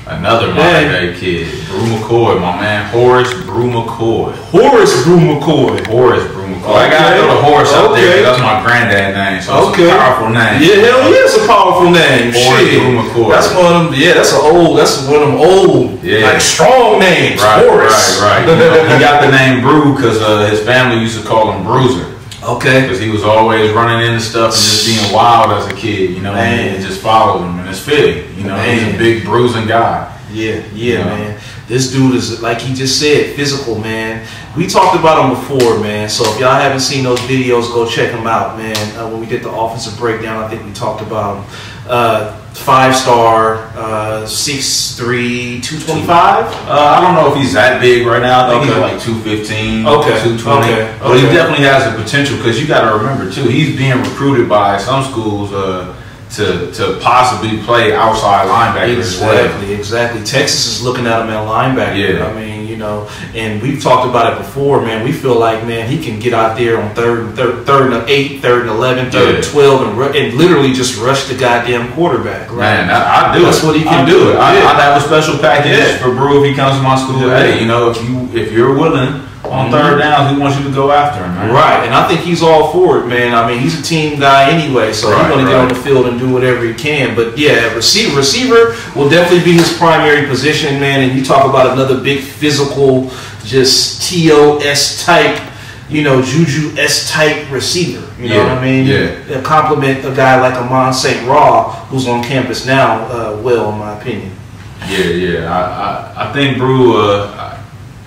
Another modern-day kid. Brew McCoy, my man. Horace Brew McCoy. Horace Brew McCoy. Horace Brew McCoy. I got to throw the Horace up there because that's my granddad name. So it's a powerful name. Yeah, hell yeah, it's a powerful name. Horace Brew McCoy. That's one of them. Yeah, that's one of them old, like strong names. Right, Horace. Right. You know, he got the name Brew because his family used to call him Bruiser. Okay. Because he was always running into stuff and just being wild as a kid, you know, and just followed him. And it's fitting, you know, he's a big bruising guy. Yeah, man. This dude is, like he just said, physical, man. We talked about him before, man. So if y'all haven't seen those videos, go check them out, man. When we did the offensive breakdown, I think we talked about him. 5-star, 6'3", 225. I don't know if he's that big right now. I think he's like 215, 220. But he definitely has the potential because you got to remember too, he's being recruited by some schools to possibly play outside linebacker as well. Exactly. Texas is looking at him at linebacker. Yeah. I mean, you know, and we've talked about it before, man. We feel like, man, he can get out there on third and 8, third and 11, third and 12, and literally just rush the goddamn quarterback. Right? Man, I do. That's what he can do. I'd have a special package for Brew if he comes to my school. Hey, you know, if you're willing. On third down, he wants you to go after him, man. Right, and I think he's all for it, man. I mean, he's a team guy anyway, so he's going to get on the field and do whatever he can. But yeah, receiver will definitely be his primary position, man. And you talk about another big physical, just TOS type, you know, Juju-S type receiver. You know what I mean? Yeah. Compliment a guy like Amon St. Raw, who's on campus now, well, in my opinion. Yeah. I think Brew.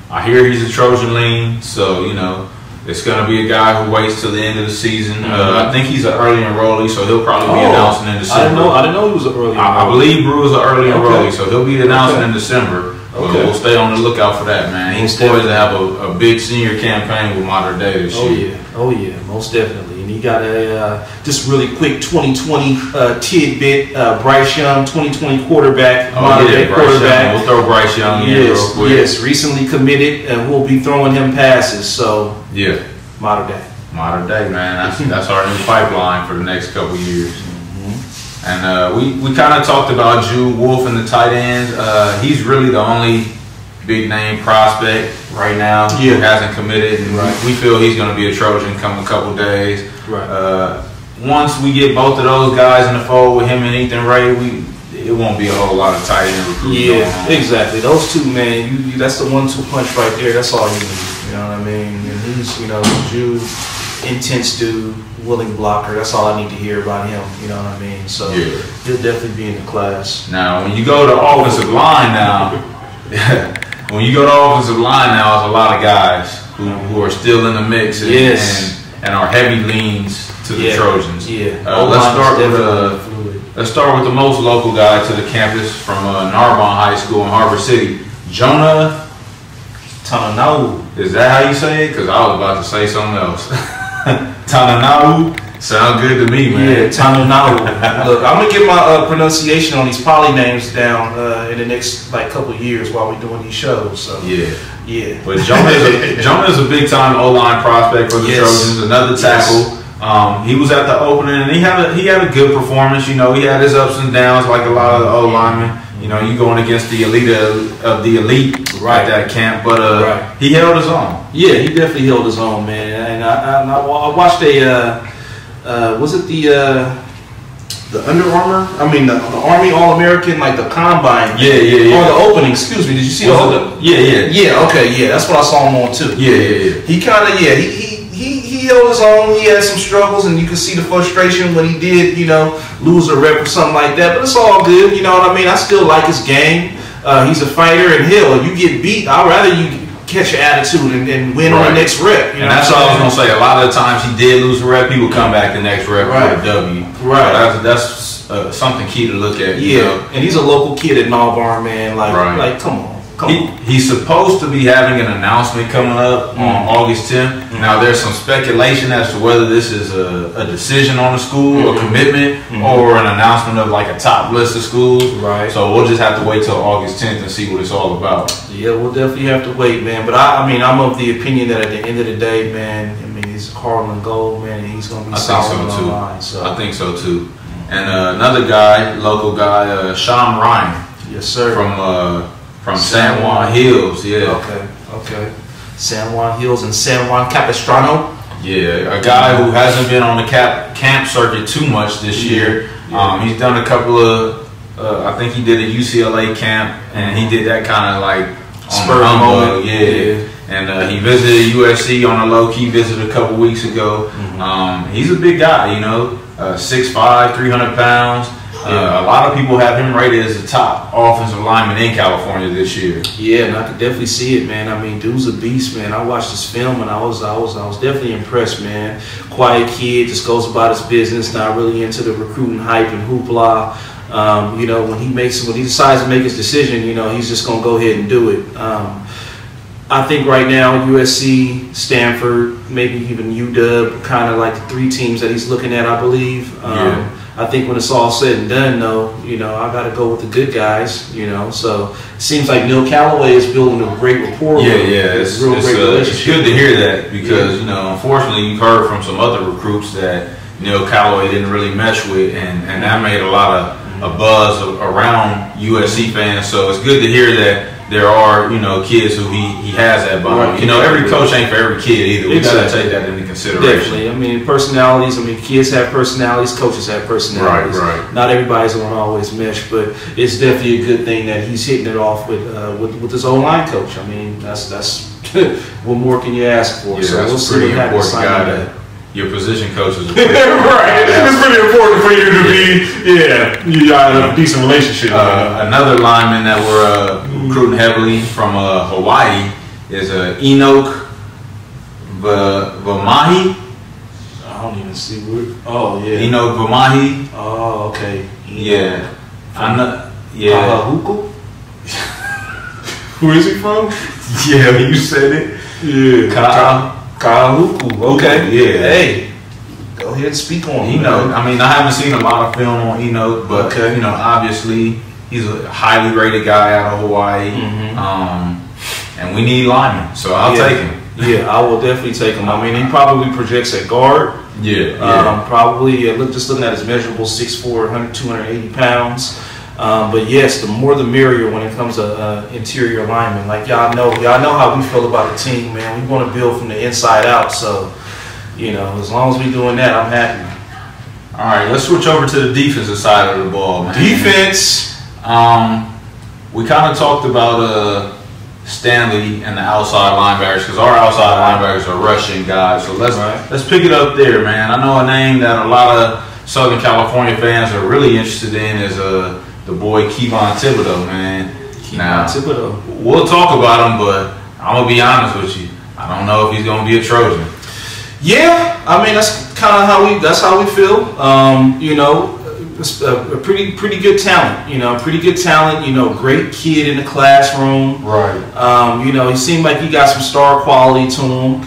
I hear he's a Trojan lean, so, you know, it's going to be a guy who waits till the end of the season. I think he's an early enrollee, so he'll probably be announcing in December. I didn't know he was an early enrollee. I believe Brew is an early enrollee, so he'll be announcing in December. We'll stay on the lookout for that, man. He's poised to have a big senior campaign with Modern Day this year. Oh, yeah, most definitely. And he got a just really quick 2020 tidbit. Bryce Young, 2020 quarterback, Modern Day quarterback. We'll throw Bryce Young in real quick. Yes, recently committed, and we'll be throwing him passes. So, Modern Day. Modern Day, man. That's our new pipeline for the next couple years. And we kind of talked about Jude Wolf and the tight ends. He's really the only big name prospect right now who hasn't committed. And we feel he's going to be a Trojan come a couple days. Once we get both of those guys in the fold with him and Ethan Ray, it won't be a whole lot of tight end recruiting. Yeah, exactly. Those two, man, that's the 1-2 punch right there. That's all you need. You know what I mean? And he's, you know, Jude, intense dude, willing blocker. That's all I need to hear about him. You know what I mean? So he'll definitely be in the class. Now, when you go to offensive line now, there's a lot of guys who are still in the mix and are heavy leans to the Trojans. Let's start with the most local guy to the campus from Narbonne High School in Harbor City, Jonah Tananau. Is that how you say it? Because I was about to say something else. Tananau. Sound good to me, man. Yeah, Tanunau. Look, I'm gonna get my pronunciation on these poly names down in the next couple of years while we're doing these shows. So yeah. But Jonah's a big time O-line prospect for the Trojans. Another tackle. He was at the opening and he had a good performance. You know, he had his ups and downs like a lot of the O linemen. You know, you going against the elite of the elite at that camp, but he held his own. Yeah, he definitely held his own, man. And I watched was it the Under Armour? I mean, the Army All-American, like the Combine. Yeah. Or the opening, excuse me. Did you see the opening? Yeah, okay, yeah. That's what I saw him on, too. Yeah. He kind of, he held his own. He had some struggles, and you could see the frustration when he did, lose a rep or something like that. But it's all good, you know what I mean? I still like his game. He's a fighter, and if you get beat, I'd rather you catch your attitude and win on the next rep. And that's what I was gonna say. A lot of the times he did lose a rep, he would come back the next rep with a W. Right. That's something key to look at. Yeah. And he's a local kid at Malvern, man. Like, come on. He's supposed to be having an announcement coming up on August 10th. Now, there's some speculation as to whether this is a decision on the school, a commitment, or an announcement of like a top list of schools. Right. So we'll just have to wait till August 10th and see what it's all about. Yeah, we'll definitely have to wait, man. But I'm of the opinion that at the end of the day, man, he's Harlan Gold, man, and he's going to be solid on the line. So I think so too. And another guy, local guy, Sean Ryan. Yes, sir. From San Juan Hills, Okay. San Juan Hills and San Juan Capistrano. Yeah, a guy who hasn't been on the camp circuit too much this year. He's done a couple of, I think he did a UCLA camp, and he did that kind of like spur moment. Yeah. And he visited USC on a low key visit a couple weeks ago. He's a big guy, 6'5", 300 pounds. A lot of people have him rated as the top offensive lineman in California this year. Yeah, and I could definitely see it, man. I mean, dude's a beast, man. I watched this film and I was definitely impressed, man. Quiet kid, just goes about his business, not really into the recruiting hype and hoopla. When he decides to make his decision, he's just gonna go ahead and do it. I think right now USC, Stanford, maybe even UW, kind of like the three teams that he's looking at, I believe. I think when it's all said and done, though, I got to go with the good guys, So it seems like Neil Callaway is building a great rapport. It's good to hear that because, unfortunately, you've heard from some other recruits that Neil Callaway didn't really mesh with, and that made a lot of a buzz around USC fans. So it's good to hear that there are, kids who he has that bond. Every coach ain't for every kid either. We got to take that into consideration. Definitely. Personalities. Kids have personalities. Coaches have personalities. Right. Not everybody's going to always mesh, but it's definitely a good thing that he's hitting it off with his O-line coach. That's what more can you ask for? Yeah, so we'll see what happens. Your position coach is right. It's pretty important for you to be, you got a decent relationship. Another lineman that we're recruiting heavily from Hawaii is Enoch Vamahi. I don't even see where. Oh yeah. Enoch Vamahi. Oh okay. Yeah. Kahahuku? Who is he from? Yeah, you said it. Yeah. Kahahuku. Okay. Yeah. Hey, go ahead and speak on him. Enoch. I haven't seen a lot of film on Enoch, but obviously he's a highly rated guy out of Hawaii. And we need linemen, so I'll take him. Yeah, I will definitely take him. He probably projects at guard. Probably. Just looking at his measurables, 6'4", 280 pounds. But yes, the more the merrier when it comes to interior linemen. Like y'all know how we feel about the team, man. We want to build from the inside out. So, as long as we're doing that, I'm happy. All right, let's switch over to the defensive side of the ball, man. Defense. We kind of talked about Stanley and the outside linebackers because our outside linebackers are rushing guys. So let's pick it up there, man. I know a name that a lot of Southern California fans are really interested in is the boy Kevon Thibodeau, man. Thibodeau. We'll talk about him, but I'm gonna be honest with you. I don't know if he's gonna be a Trojan. Yeah, that's kind of how we feel. A pretty good talent. Pretty good talent. Great kid in the classroom. Right. He seemed like he got some star quality to him.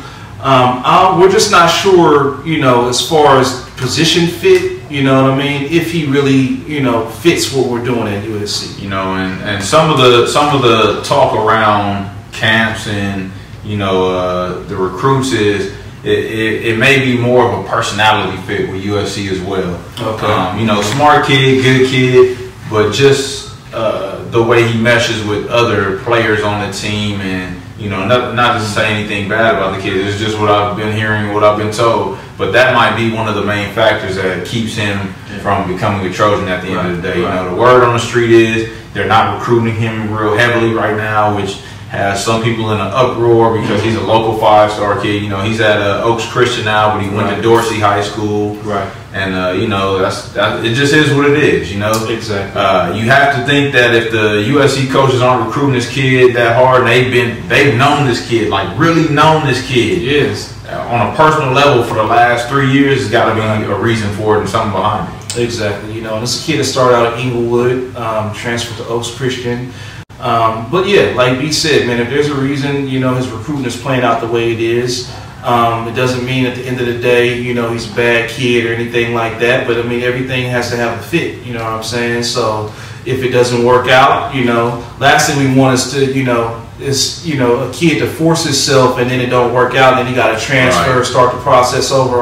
We're just not sure, as far as position fit, you know what I mean, if he really, you know, fits what we're doing at USC. You know, and some of the talk around camps and, you know, the recruits is it may be more of a personality fit with USC as well. Okay. You know, smart kid, good kid, but just the way he meshes with other players on the team, and you know, not to say anything bad about the kid. It's just what I've been hearing, what I've been told. But that might be one of the main factors that keeps him from becoming a Trojan at the end of the day. You know, the word on the street is they're not recruiting him real heavily right now, which has some people in an uproar because he's a local 5-star kid. You know, he's at Oaks Christian now, but he went to Dorsey High School. Right. And, you know, that it just is what it is, you know. Exactly. You have to think that if the USC coaches aren't recruiting this kid that hard, and they've known this kid, like really known this kid. Yes. On a personal level for the last 3 years, there's got to be a reason for it and something behind it. Exactly. You know, and it's a kid that started out at Inglewood, transferred to Oaks Christian. But yeah, like B said, man, if there's a reason, you know, his recruiting is playing out the way it is, it doesn't mean at the end of the day, you know, he's a bad kid or anything like that. But I mean, everything has to have a fit, you know what I'm saying? So if it doesn't work out, you know, last thing we want is to, you know, a kid to force himself and then it don't work out, and then you got to transfer, start the process over.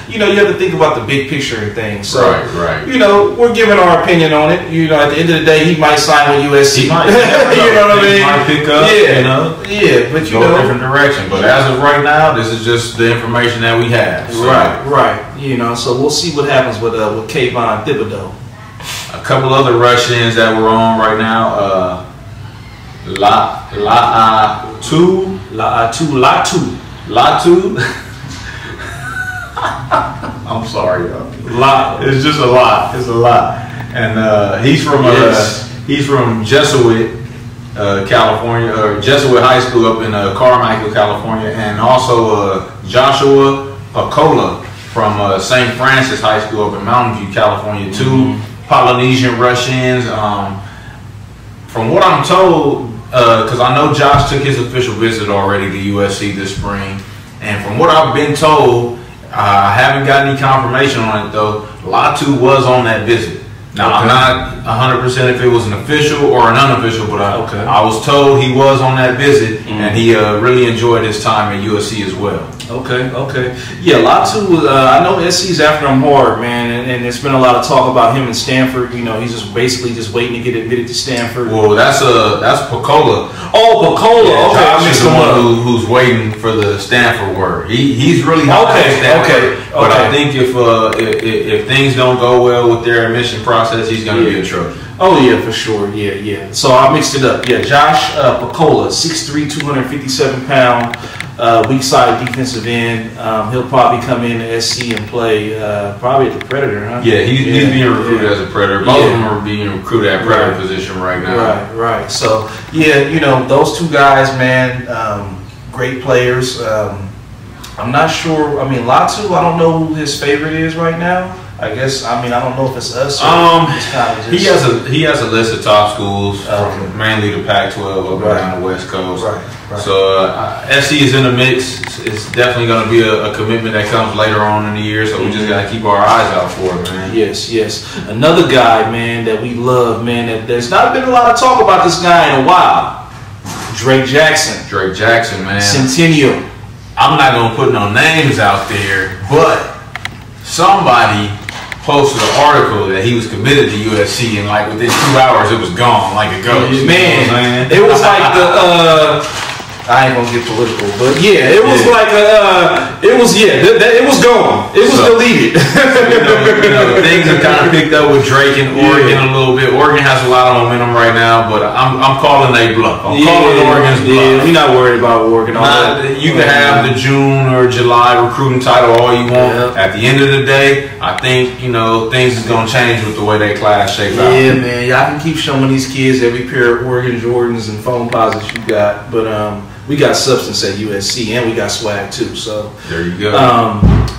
You know, you have to think about the big picture and things. So, you know, we're giving our opinion on it. You know, at the end of the day, he might sign with USC. He might, you know what I mean? He might pick up, you know, but you go know, a different direction. But as of right now, this is just the information that we have. So. Right. You know, so we'll see what happens with Kayvon Thibodeau. A couple other rush-ins that we're on right now. Latu. I'm sorry, y'all. It's just a lot. It's a lot. And he's from Jesuit, California, or Jesuit High School up in Carmichael, California, and also Joshua Pacola from St. Francis High School up in Mountain View, California. Two Polynesian rush-ins. From what I'm told, because I know Josh took his official visit already to USC this spring, and from what I've been told, I haven't got any confirmation on it though, Latu was on that visit. Now, I'm not 100% if it was an official or an unofficial, but I was told he was on that visit, and he really enjoyed his time at USC as well. Okay. Yeah, Latu, I know SC's after him hard, man, and there's been a lot of talk about him in Stanford. You know, he's just basically just waiting to get admitted to Stanford. Well, that's Pacola. Oh, Pacola. Yeah, okay, Josh is the one who's waiting for the Stanford word. He's really hot at Stanford. But I think if things don't go well with their admission process, he's going to be a Trojan. Oh yeah, for sure. Yeah. So I mixed it up. Yeah, Josh Pacola, 6'3", 257 pound, weak side defensive end. He'll probably come in to SC and play probably at the Predator, huh? Yeah, he's being recruited as a Predator. Both of them are being recruited at Predator position right now. Right. So yeah, you know, those two guys, man, great players. I'm not sure. I mean, Latu, I don't know who his favorite is right now. I guess, I mean, I don't know if it's us or it's kind of just, he has a list of top schools, from mainly the Pac-12 up around the West Coast. Right. So SC is in the mix. It's definitely going to be a commitment that comes later on in the year. So we just got to keep our eyes out for it, man. Yes. Another guy, man, that we love, man. That there's not been a lot of talk about this guy in a while. Drake Jackson, man. Centennial. I'm not going to put no names out there, but somebody posted an article that he was committed to USC, and like within 2 hours it was gone like a ghost. Man, it was like the I ain't gonna get political, but yeah, it was like it was gone. It was deleted. you know, things have kind of picked up with Drake and Oregon a little bit. Oregon has a lot of momentum right now, but I'm calling a bluff. I'm calling Oregon's bluff. Yeah, we're not worried about Oregon. You can have the June or July recruiting title all you want. At the end of the day, I think, you know, things is gonna change with the way they class shape out. Yeah, man, y'all can keep showing these kids every pair of Oregon Jordans and foam posits you got, but we got substance at USC, and we got swag too. So there you go.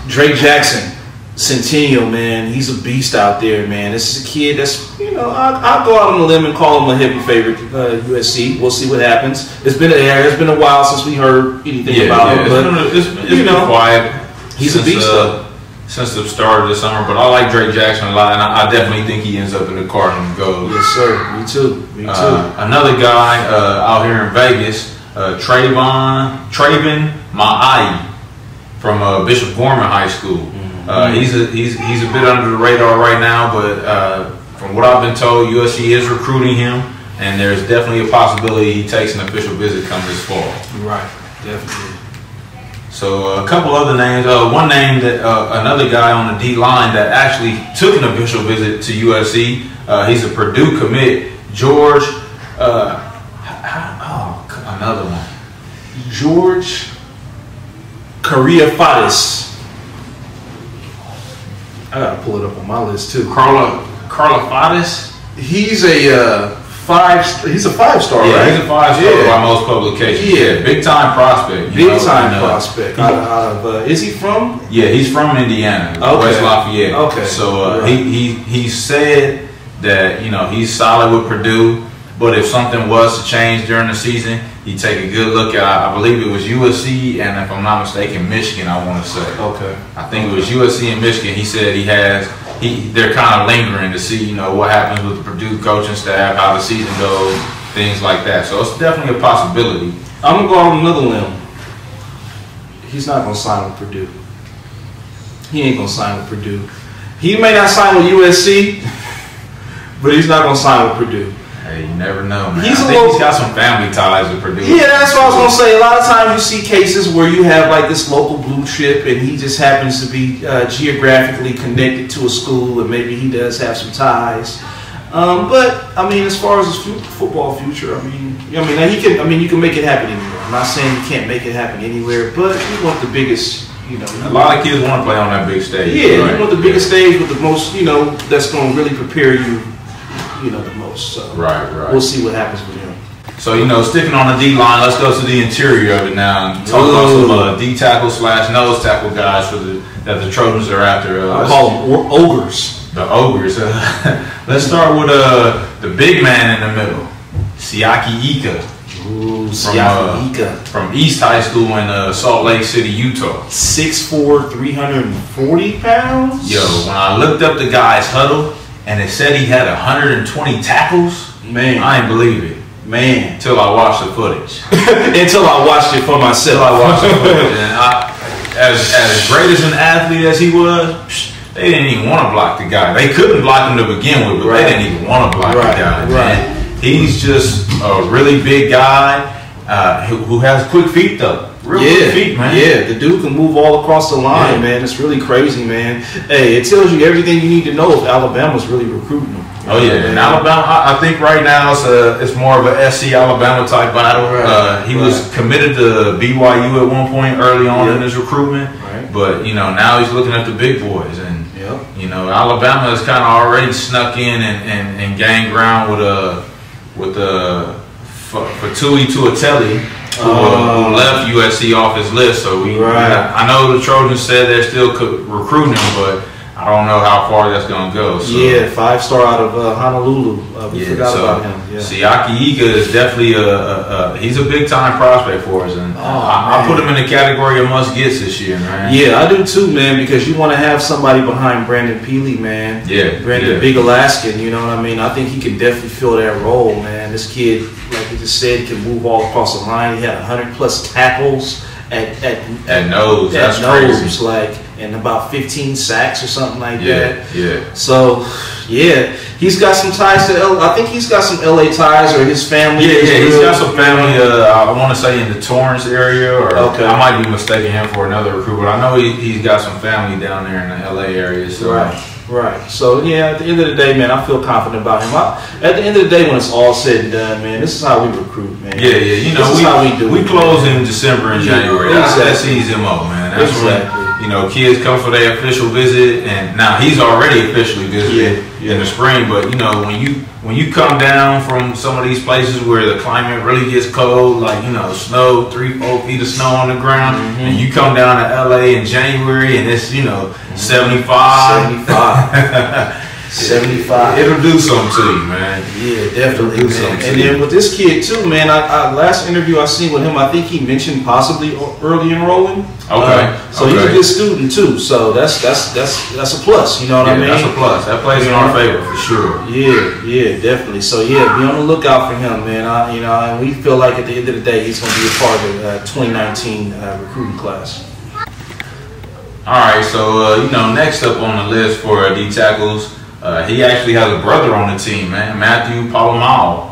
Drake Jackson, Centennial, man, he's a beast out there, man. This is a kid that's, you know, I'll go out on a limb and call him a heavy favorite USC. We'll see what happens. It's been a while since we heard anything about him, but it's been quiet. He's a beast, though. since the start of the summer. But I like Drake Jackson a lot, and I definitely think he ends up in the Cardinals gold. Yes, sir. Me too. Me too. Another guy out here in Vegas, Trayvon Ma'ai from Bishop Gorman High School. He's a bit under the radar right now, but from what I've been told, USC is recruiting him, and there's definitely a possibility he takes an official visit come this fall. Right, definitely. So a couple other names. One name that another guy on the D line that actually took an official visit to USC. He's a Purdue commit, George. Another one, George Kariafidis. I gotta pull it up on my list too. Karlafidis. He's a five-star, right? He's a 5-star by most publications. Yeah, big time prospect. Big time prospect. Out of is he from? Yeah, he's from Indiana, West Lafayette. Okay. So he said that he's solid with Purdue, but if something was to change during the season, he'd take a good look at. I believe it was USC, and if I'm not mistaken, Michigan. I want to say. Okay. I think it was USC and Michigan. He said they're kind of lingering to see, what happens with the Purdue coaching staff, how the season goes, things like that. So it's definitely a possibility. I'm gonna go on another limb. He's not gonna sign with Purdue. He ain't gonna sign with Purdue. He may not sign with USC, but he's not gonna sign with Purdue. Hey, you never know, man. He's got some family ties with Purdue. Yeah, that's what I was gonna say. A lot of times you see cases where you have like this local blue chip, and he just happens to be geographically connected to a school, and maybe he does have some ties. But I mean, as far as his football future, I mean, he can. I mean, you can make it happen anywhere. I'm not saying you can't make it happen anywhere, but you want the biggest. A lot of kids want to play on that big stage. Yeah, right? you want the biggest stage with the most. That's going to really prepare you. The most. So right. We'll see what happens with him. So sticking on the D line, let's go to the interior of it now and talk about some D tackle / nose tackle guys that the Trojans are after. I call them ogres. The ogres. Let's start with the big man in the middle, Siaki Ika. Ooh, Siaki Ika from East High School in Salt Lake City, Utah. 6'4", 340 pounds. Yo, when I looked up the guy's huddle and it said he had 120 tackles, man, I ain't believe it. Man, until I watched the footage. Until I watched it for myself. Until I watched the footage. And as great as an athlete as he was, they didn't even want to block the guy. They couldn't block him to begin with, but they didn't even want to block the guy. Man. He's just a really big guy who has quick feet, though. Real quick feet, man. Yeah, the dude can move all across the line, man. It's really crazy, man. Hey, it tells you everything you need to know if Alabama's really recruiting him. Oh yeah, in Alabama, I think right now it's more of a SC Alabama type battle. He was committed to BYU at one point early on in his recruitment, but now he's looking at the big boys, and Alabama has kind of already snuck in and gained ground with Fatui Tuateli, who left USC off his list. So I know the Trojans said they're still recruiting him, but I don't know how far that's going to go. So. Yeah, 5-star out of Honolulu. We forgot about him. Yeah. Siaki Ika is definitely he's a big time prospect for us, and I put him in the category of must gets this year, man. Yeah, I do too, man, because you want to have somebody behind Brandon Peely, man. Yeah, Brandon Big Alaskan. You know what I mean? I think he can definitely fill that role, man. This kid, like you just said, can move all across the line. He had 100+ tackles at nose. That's crazy. And about 15 sacks or something like that. Yeah. So, he's got some ties to I think he's got some LA ties, or his family. Yeah, he's got some family. I want to say in the Torrance area, or I might be mistaking him for another recruit, but I know he's got some family down there in the LA area. So. Right. So, at the end of the day, man, I feel confident about him. At the end of the day, when it's all said and done, man, this is how we recruit, man. Yeah. This is how we do. We close in December and January. That's his MO, man. That's when kids come for their official visit, and now he's already officially visited in the spring. But when you come down from some of these places where the climate really gets cold, like snow, 3-4 feet of snow on the ground, and you come down to LA in January and it's 75. 75. It'll do something to you, man. Yeah, definitely. It'll do something to And you. then with this kid too, man. I last interview I seen with him, I think he mentioned possibly early enrolling. Okay. So he's a good student too. So that's a plus. You know what I mean? That's a plus. That plays in our favor for sure. Yeah, definitely. So yeah, be on the lookout for him, man. And we feel like at the end of the day, he's going to be a part of the 2019 recruiting class. All right, so next up on the list for D tackles, he actually has a brother on the team, man, Matthew Palomalo.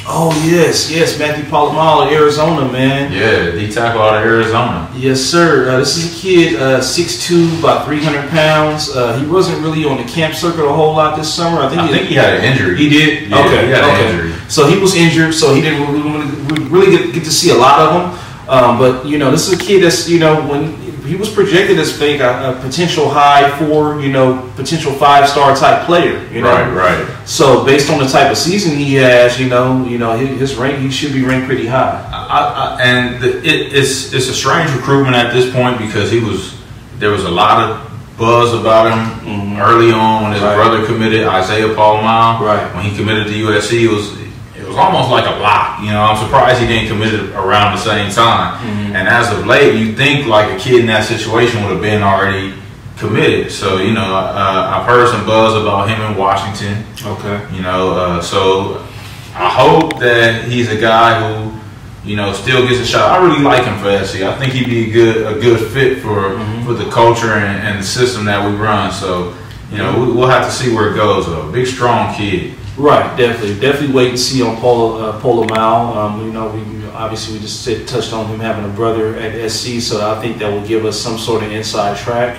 Oh yes, Matthew Palomalo of Arizona, man. Yeah, D tackle out of Arizona. Yes, sir. This is a kid, 6'2", about 300 pounds. He wasn't really on the camp circuit a whole lot this summer. I think he had an injury. He did. Yeah, okay. He had an injury. So he was injured, so he didn't really get to see a lot of them. But this is a kid that's when he was projected as a potential high 4, potential 5-star type player. Right. So based on the type of season he has, his rank, he should be ranked pretty high. It's a strange recruitment at this point because there was a lot of buzz about him early on when his brother committed, Isaiah Palomalo. Right. When he committed to USC, it was almost like a lock. I'm surprised he didn't commit it around the same time. And as of late, you think like a kid in that situation would have been already committed. So I've heard some buzz about him in Washington. Okay. So I hope that he's a guy who still gets a shot. I really like him for SC. I think he'd be a good fit for the culture and the system that we run. So we'll have to see where it goes. Though, big strong kid. Right, definitely wait and see on Palomalo. We just touched on him having a brother at SC, so I think that will give us some sort of inside track.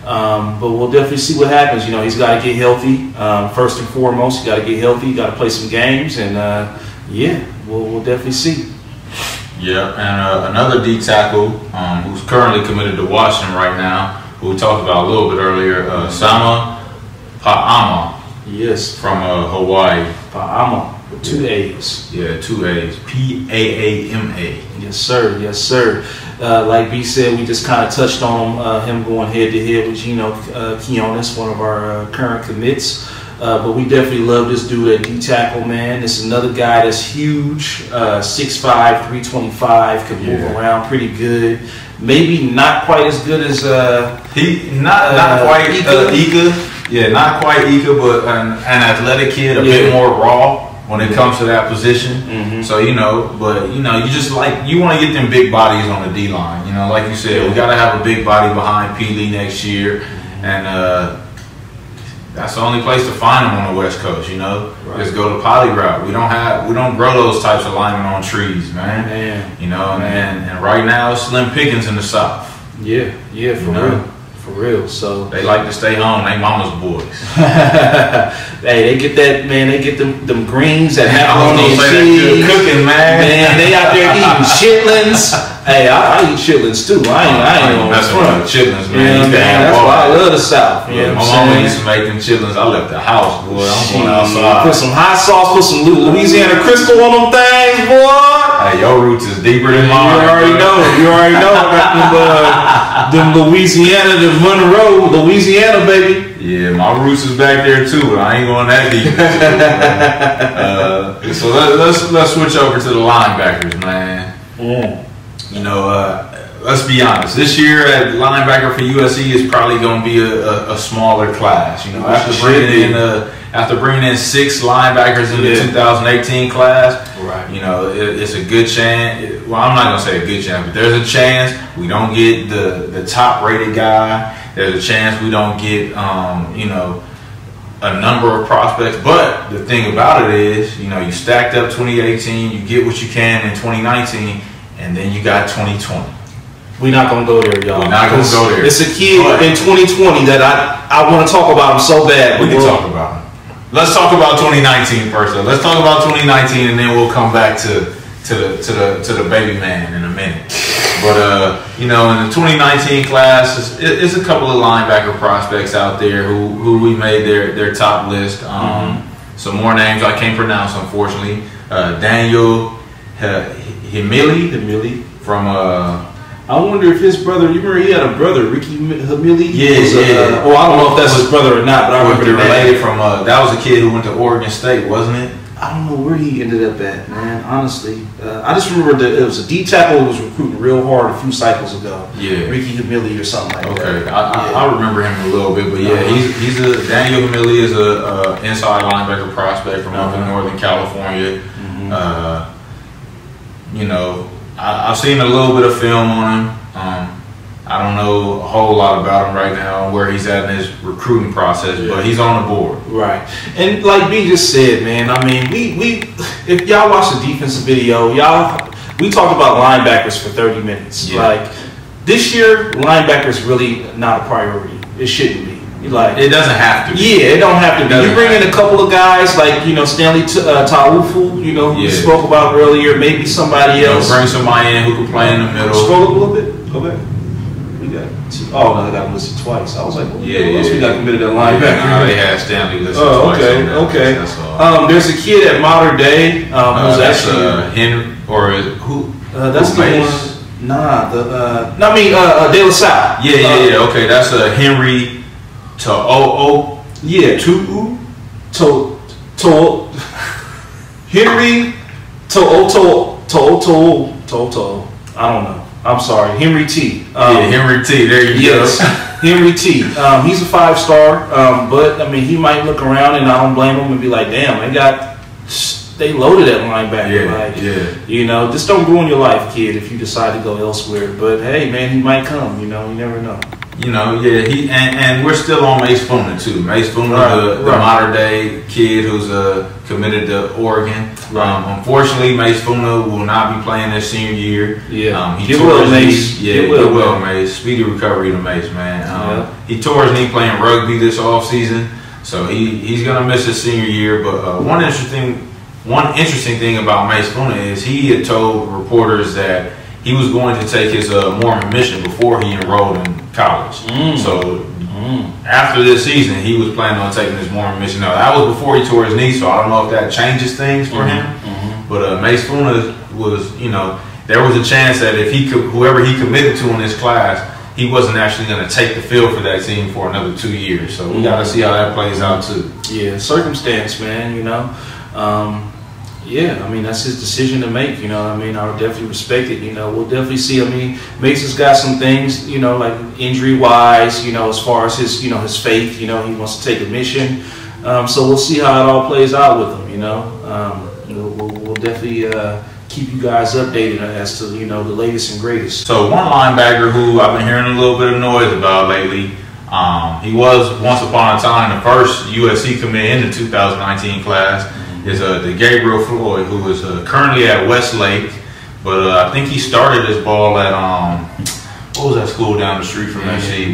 But we'll definitely see what happens. He's got to get healthy. First and foremost, he got to get healthy. He got to play some games, and we'll definitely see. Yeah, and another D tackle who's currently committed to Washington right now, who we talked about a little bit earlier, Sama Pa'ama. Yes. From Hawaii. Pa'ama with 2 A's. Yeah, 2 A's. P-A-A-M-A. Yes, sir. Like B said, we just kind of touched on him going head-to-head with Gino Quiones, one of our current commits. But we definitely love this dude at D-tackle, man. This is another guy that's huge, 6'5", 325, can move around pretty good. Maybe not quite as good as not quite Ika. Yeah, not quite Ika, but an athletic kid, a bit more raw when it comes to that position. So you just you want to get them big bodies on the D line. Like you said, we got to have a big body behind P. Lee next year, and that's the only place to find them on the West Coast. Just go the poly route. We don't grow those types of linemen on trees, man. And right now it's slim pickings in the South. Yeah, for real. So they like to stay home. They mama's boys. Hey, they get that, man. They get them greens that macaroni and cheese. Cooking, man. They out there eating chitlins. Hey, I eat chitlins too. I ain't messing with chitlins, man. That's why I love the South. My mama used to make them chitlins. I left the house, boy. I'm going outside. Put some hot sauce, put some Louisiana Chrissteele on them things, boy. Hey, your roots is deeper than mine. You already know. I got them Louisiana, them Monroe, Louisiana, baby. Yeah, my roots is back there too, but I ain't going that deep. So let's switch over to the linebackers, man. Let's be honest. This year at linebacker for USC is probably going to be a smaller class. After bringing in 6 linebackers in the 2018 class, it's a good chance. Well, I'm not going to say a good chance, but there's a chance we don't get the top rated guy. There's a chance we don't get a number of prospects. But the thing about it is, you stacked up 2018, you get what you can in 2019, and then you got 2020. We're not going to go there, y'all. We're not going to go there. It's a kid in 2020 that I want to talk about him so bad. We can talk about him. Let's talk about 2019 first, though. Let's talk about 2019, and then we'll come back to the baby man in a minute. But in the 2019 class, it's a couple of linebacker prospects out there who we made their top list. Some more names I can't pronounce, unfortunately. Daniel Himili from I wonder if his brother. You remember he had a brother, Ricky Hamili? Yeah. I don't know if that's his brother or not, but I remember related from. That was a kid who went to Oregon State, wasn't it? I don't know where he ended up at, man. Honestly, I just remember that it was a D tackle who was recruiting real hard a few cycles ago. Yeah, Ricky Hamili or something like that. Okay, I remember him a little bit, but yeah, he's a Daniel Hamili is a inside linebacker prospect from up in Northern California. You know, I've seen a little bit of film on him. I don't know a whole lot about him right now, where he's at in his recruiting process, but he's on the board. Right. And like B just said, man, I mean, we if y'all watch the defensive video, we talked about linebackers for 30 minutes. Yeah. Like, this year, linebackers really not a priority. It shouldn't be. Like, it doesn't have to be. Yeah, it don't have to be. You bring in a couple of guys like, you know, Stanley Taufu, you know, who we spoke about earlier, maybe somebody else. Bring somebody in who can play in the middle. Scroll up a little bit. Go back. We got no, I got him listed twice. I was like, well, we got committed at linebacker. No, they had Stanley listed twice. Okay. That's all. There's a kid at Modern Day who's actually Henry or who? That's the one. Nah, De La Salle. Yeah. Okay, that's Henry. Henry I don't know. I'm sorry, Henry T. Henry T. There you go. Henry T. He's a 5-star, but I mean, he might look around, and I don't blame him, and be like, "Damn, they loaded at linebacker." You know, just don't ruin your life, kid, if you decide to go elsewhere. But hey, man, he might come. You know, you never know. You know, and we're still on Mace Funa too. Mace Funa, the modern day kid who's committed to Oregon. Unfortunately, Mace Funa will not be playing this senior year. He tore his knee. Get well, Mace. Speedy recovery to Mace, man. He tore his knee playing rugby this offseason, so he's gonna miss his senior year. But one interesting thing about Mace Funa is he had told reporters that he was going to take his Mormon mission before he enrolled in college. So after this season, he was planning on taking his Mormon mission. Now, that was before he tore his knee, so I don't know if that changes things for him. But Mace Funa was, you know, there was a chance that if whoever he committed to in this class, he wasn't actually going to take the field for that team for another 2 years. So we got to see how that plays out too. Yeah, circumstance, man. You know. I mean, that's his decision to make, you know what I mean? I would definitely respect it, you know. We'll definitely see. I mean, Mace has got some things, you know, like injury-wise, you know, as far as his, you know, his faith, you know, he wants to take a mission. So we'll see how it all plays out with him, you know. We'll definitely keep you guys updated as to, you know, the latest and greatest. So one linebacker who I've been hearing a little bit of noise about lately, he was once upon a time the first USC commit in the 2019 class, is the Gabriel Floyd, who is currently at Westlake, but I think he started his ball at what was that school down the street from SC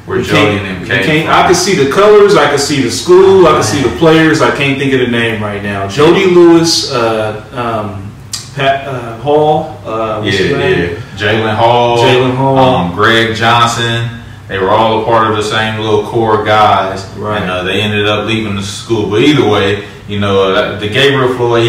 where Jody and them came from? I can see the colors, I can see the school, I can see the players. I can't think of the name right now. Jody Lewis, Pat Hall, Jalen Hall, Greg Johnson. They were all a part of the same little core guys, and they ended up leaving the school. But either way, you know, the Gabriel Floyd,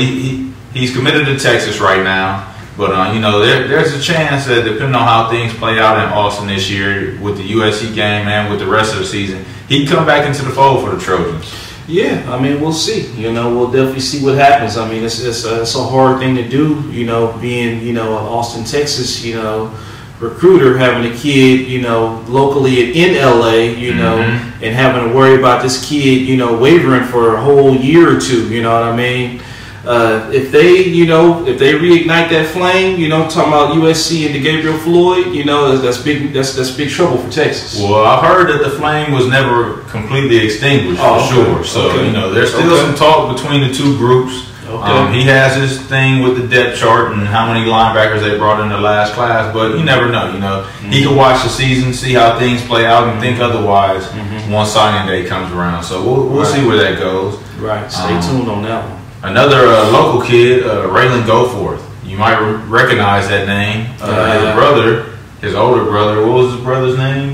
he's committed to Texas right now. But, you know, there's a chance that depending on how things play out in Austin this year with the USC game and with the rest of the season, he can come back into the fold for the Trojans. Yeah, I mean, we'll see. You know, we'll definitely see what happens. I mean, it's a hard thing to do, you know, being, you know, Austin, Texas, you know, recruiter, having a kid, you know, locally in LA, you know, and having to worry about this kid, you know, wavering for a whole year or two, you know what I mean? If they reignite that flame, you know, talking about USC and the Gabriel Floyd, you know, that's big trouble for Texas. Well, I've heard that the flame was never completely extinguished for sure. So, you know, there's still some talk between the two groups. He has his thing with the depth chart and how many linebackers they brought in the last class, but you never know. You know, he can watch the season, see how things play out, and think otherwise once signing day comes around. So we'll see where that goes. Right. Stay tuned on that one. Another local kid, Raylan Goforth. You might recognize that name. His older brother. What was his brother's name?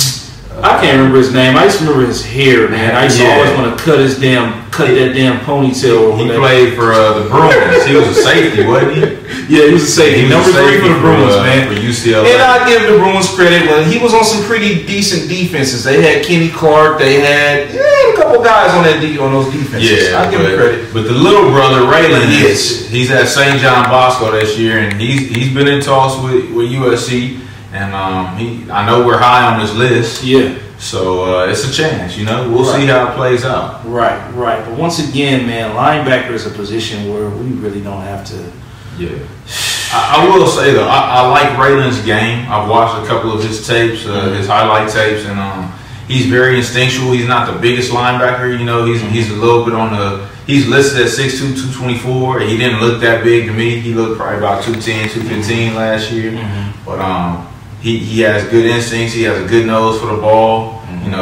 I I can't remember his name. I used to remember his hair, man. I used to always want to cut that damn ponytail. He played for the Bruins. He was a safety, wasn't he? Yeah, he was a safety. Number 3 for the Bruins, man. For UCLA. And I give the Bruins credit. Well, he was on some pretty decent defenses. They had Kenny Clark. They had a couple guys on those defenses. Yeah, I give him credit. But the little brother Raylan, he's at St. John Bosco this year, and he's been in talks with USC. And I know we're high on his list. Yeah. So it's a chance, We'll see how it plays out. Right. But once again, man, linebacker is a position where we really don't have to. Yeah. I will say though, I like Raylan's game. I've watched a couple of his tapes, his highlight tapes, and he's very instinctual. He's not the biggest linebacker, He's a little bit on the. He's listed at 6'2", 224. He didn't look that big to me. He looked probably about 210, 215 last year. But he has good instincts. He has a good nose for the ball.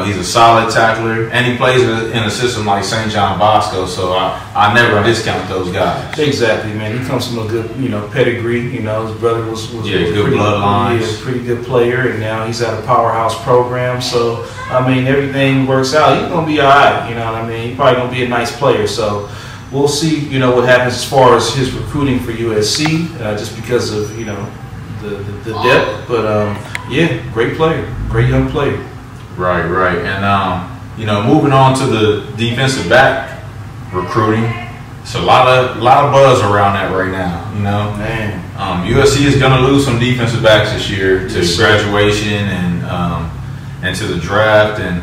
He's a solid tackler, and he plays in a system like St. John Bosco. So I never discount those guys. Exactly, man. He comes from a good, pedigree. His brother was good bloodlines. Pretty good player, and now he's at a powerhouse program. So everything works out. He's gonna be all right. He's probably gonna be a nice player. So we'll see. What happens as far as his recruiting for USC, just because of the depth. But great player, great young player. Right. And moving on to the defensive back recruiting, it's a lot of buzz around that right now. Man, USC is going to lose some defensive backs this year to graduation and to the draft, and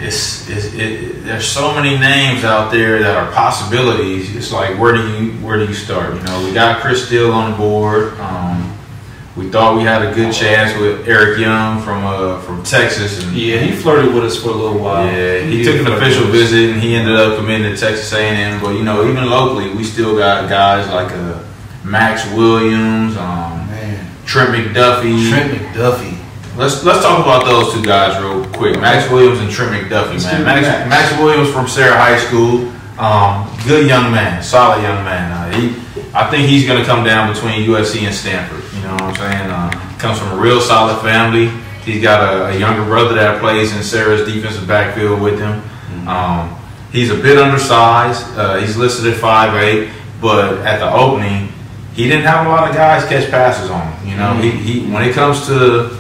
there's so many names out there that are possibilities. It's like where do you start? We got Chrissteele on the board. We thought we had a good chance with Eric Young from Texas. And he flirted with us for a little while. Yeah, he took an official visit, and he ended up committing to Texas A&M. But even locally, we still got guys like Max Williams, Trent McDuffie. Let's talk about those two guys real quick. Max Williams and Trent McDuffie, man. Max Williams from Sarah High School. Good young man, solid young man. I think he's going to come down between USC and Stanford. You know what I'm saying? Comes from a real solid family. He's got a younger brother that plays in Sarah's defensive backfield with him. He's a bit undersized. He's listed at 5'8", but at the opening, he didn't have a lot of guys catch passes on him. He when it comes to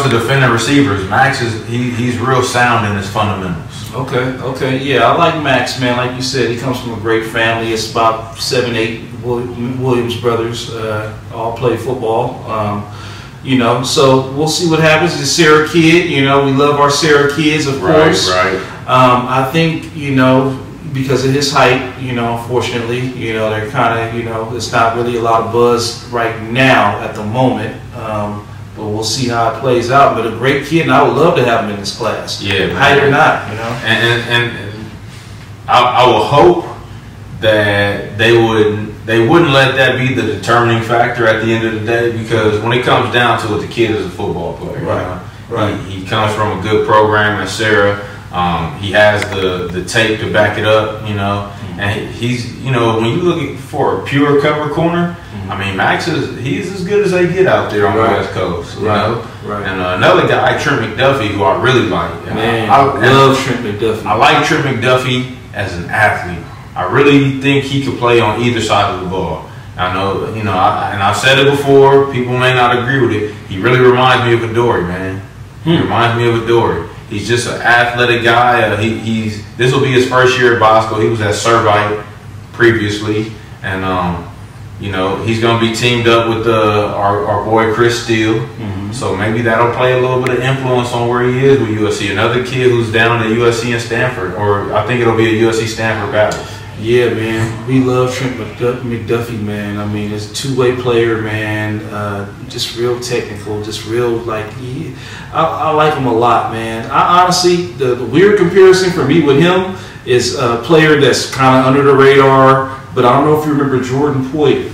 defending receivers, Max he's real sound in his fundamentals. Okay. Yeah, I like Max, man. Like you said, he comes from a great family. It's about 7, 8 Williams brothers, all play football. So we'll see what happens. He's a Sarah kid. We love our Sarah kids, of course. Right. I think, because of his height, unfortunately, they're kind of, it's not really a lot of buzz right now at the moment. But we'll see how it plays out. But a great kid, and I would love to have him in this class. Yeah, height or not, And I will hope that they wouldn't let that be the determining factor at the end of the day, because when it comes down to it, the kid is a football player. Right. He comes from a good program in Sarah. He has the tape to back it up. And he's when you look for a pure cover corner. Max he's as good as they get out there on the West Coast. Right. And another guy, Trent McDuffie, who I really like. I love Trent McDuffie. I like Trent McDuffie as an athlete. I really think he could play on either side of the ball. I know, and I've said it before. People may not agree with it. He really reminds me of Adoree, man. He reminds me of Adoree. He's just an athletic guy. This will be his first year at Bosco. He was at Servite previously, and he's going to be teamed up with our boy Chrissteele. So maybe that'll play a little bit of influence on where he is with USC. Another kid who's down at USC and Stanford, or I think it'll be a USC Stanford battle. Yeah, man. We love Trent McDuffie, man. It's a two-way player, man. Just real technical, just real, I like him a lot, man. I honestly, the weird comparison for me with him is a player that's kind of under the radar, but I don't know if you remember Jordan Poyer.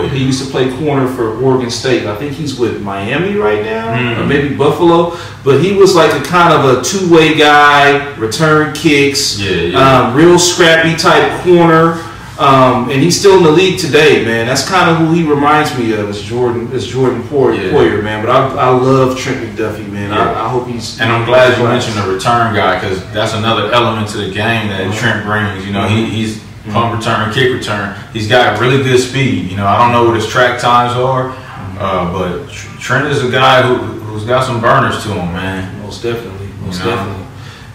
He used to play corner for Oregon State. I think he's with Miami right now, or maybe Buffalo. But he was like a kind of a two-way guy, return kicks, real scrappy type corner. And he's still in the league today, man. That's kind of who he reminds me of, is Jordan Poyer, man. But I love Trent McDuffie, man. I hope he's. And I'm glad you mentioned the return guy, because that's another element to the game that Trent brings. You know, he's punt return, kick return. He's got really good speed. You know, I don't know what his track times are, but Trent is a guy who's got some burners to him, man. Most definitely.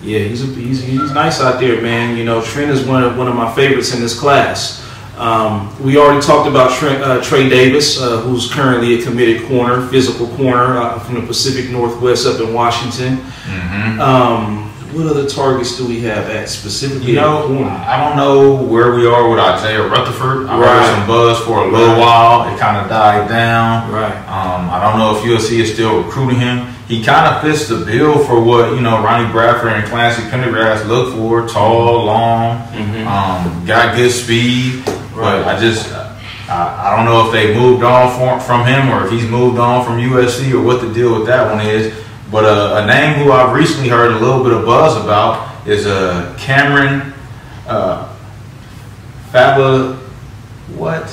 Yeah, he's nice out there, man. You know, Trent is one of my favorites in this class. We already talked about Trey Davis, who's currently a committed corner, physical corner from the Pacific Northwest up in Washington. What other targets do we have at specifically? You know, I don't know where we are with Isaiah Rutherford. I heard some buzz for a little while. It kind of died down. I don't know if USC is still recruiting him. He kind of fits the bill for what, you know, Ronnie Bradford and Clancy Pendergrass look for. Tall, long, got good speed. But I don't know if they moved on from him, or if he's moved on from USC, or what the deal with that one is. But a name who I've recently heard a little bit of buzz about is Cameron Fabla. What?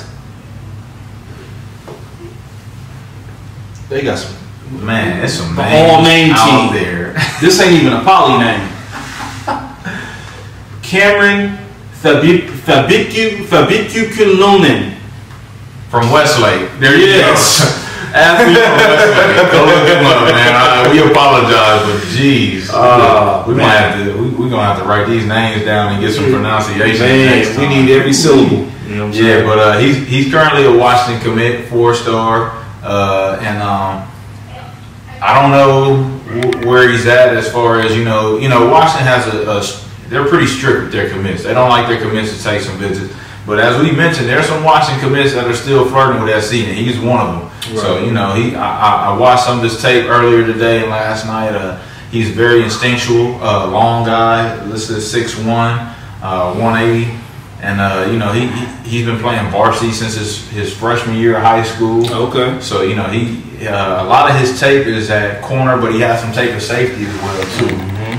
They got some. Man, it's some all-name out team there. This ain't even a poly name. Cameron Fabicu Kulonen from Westlake. There you go. Athlete from Westlake. Go look him up, man. We apologize, but geez, we're gonna have to write these names down and get some pronunciation. Man, we need every syllable. You know what I'm saying? But he's currently a Washington commit, 4-star, and I don't know where he's at as far as, you know, Washington has they're pretty strict with their commits. They don't like their commits to take some visits. But as we mentioned, there's some Washington commits that are still flirting with SC, and he's one of them. So, you know, I watched some of his tape earlier today and last night. He's very instinctual, long guy, listed at 6'1", 180. And, you know, he's been playing varsity since his freshman year of high school. Okay. So, you know, a lot of his tape is at corner, but he has some tape of safety as well, too.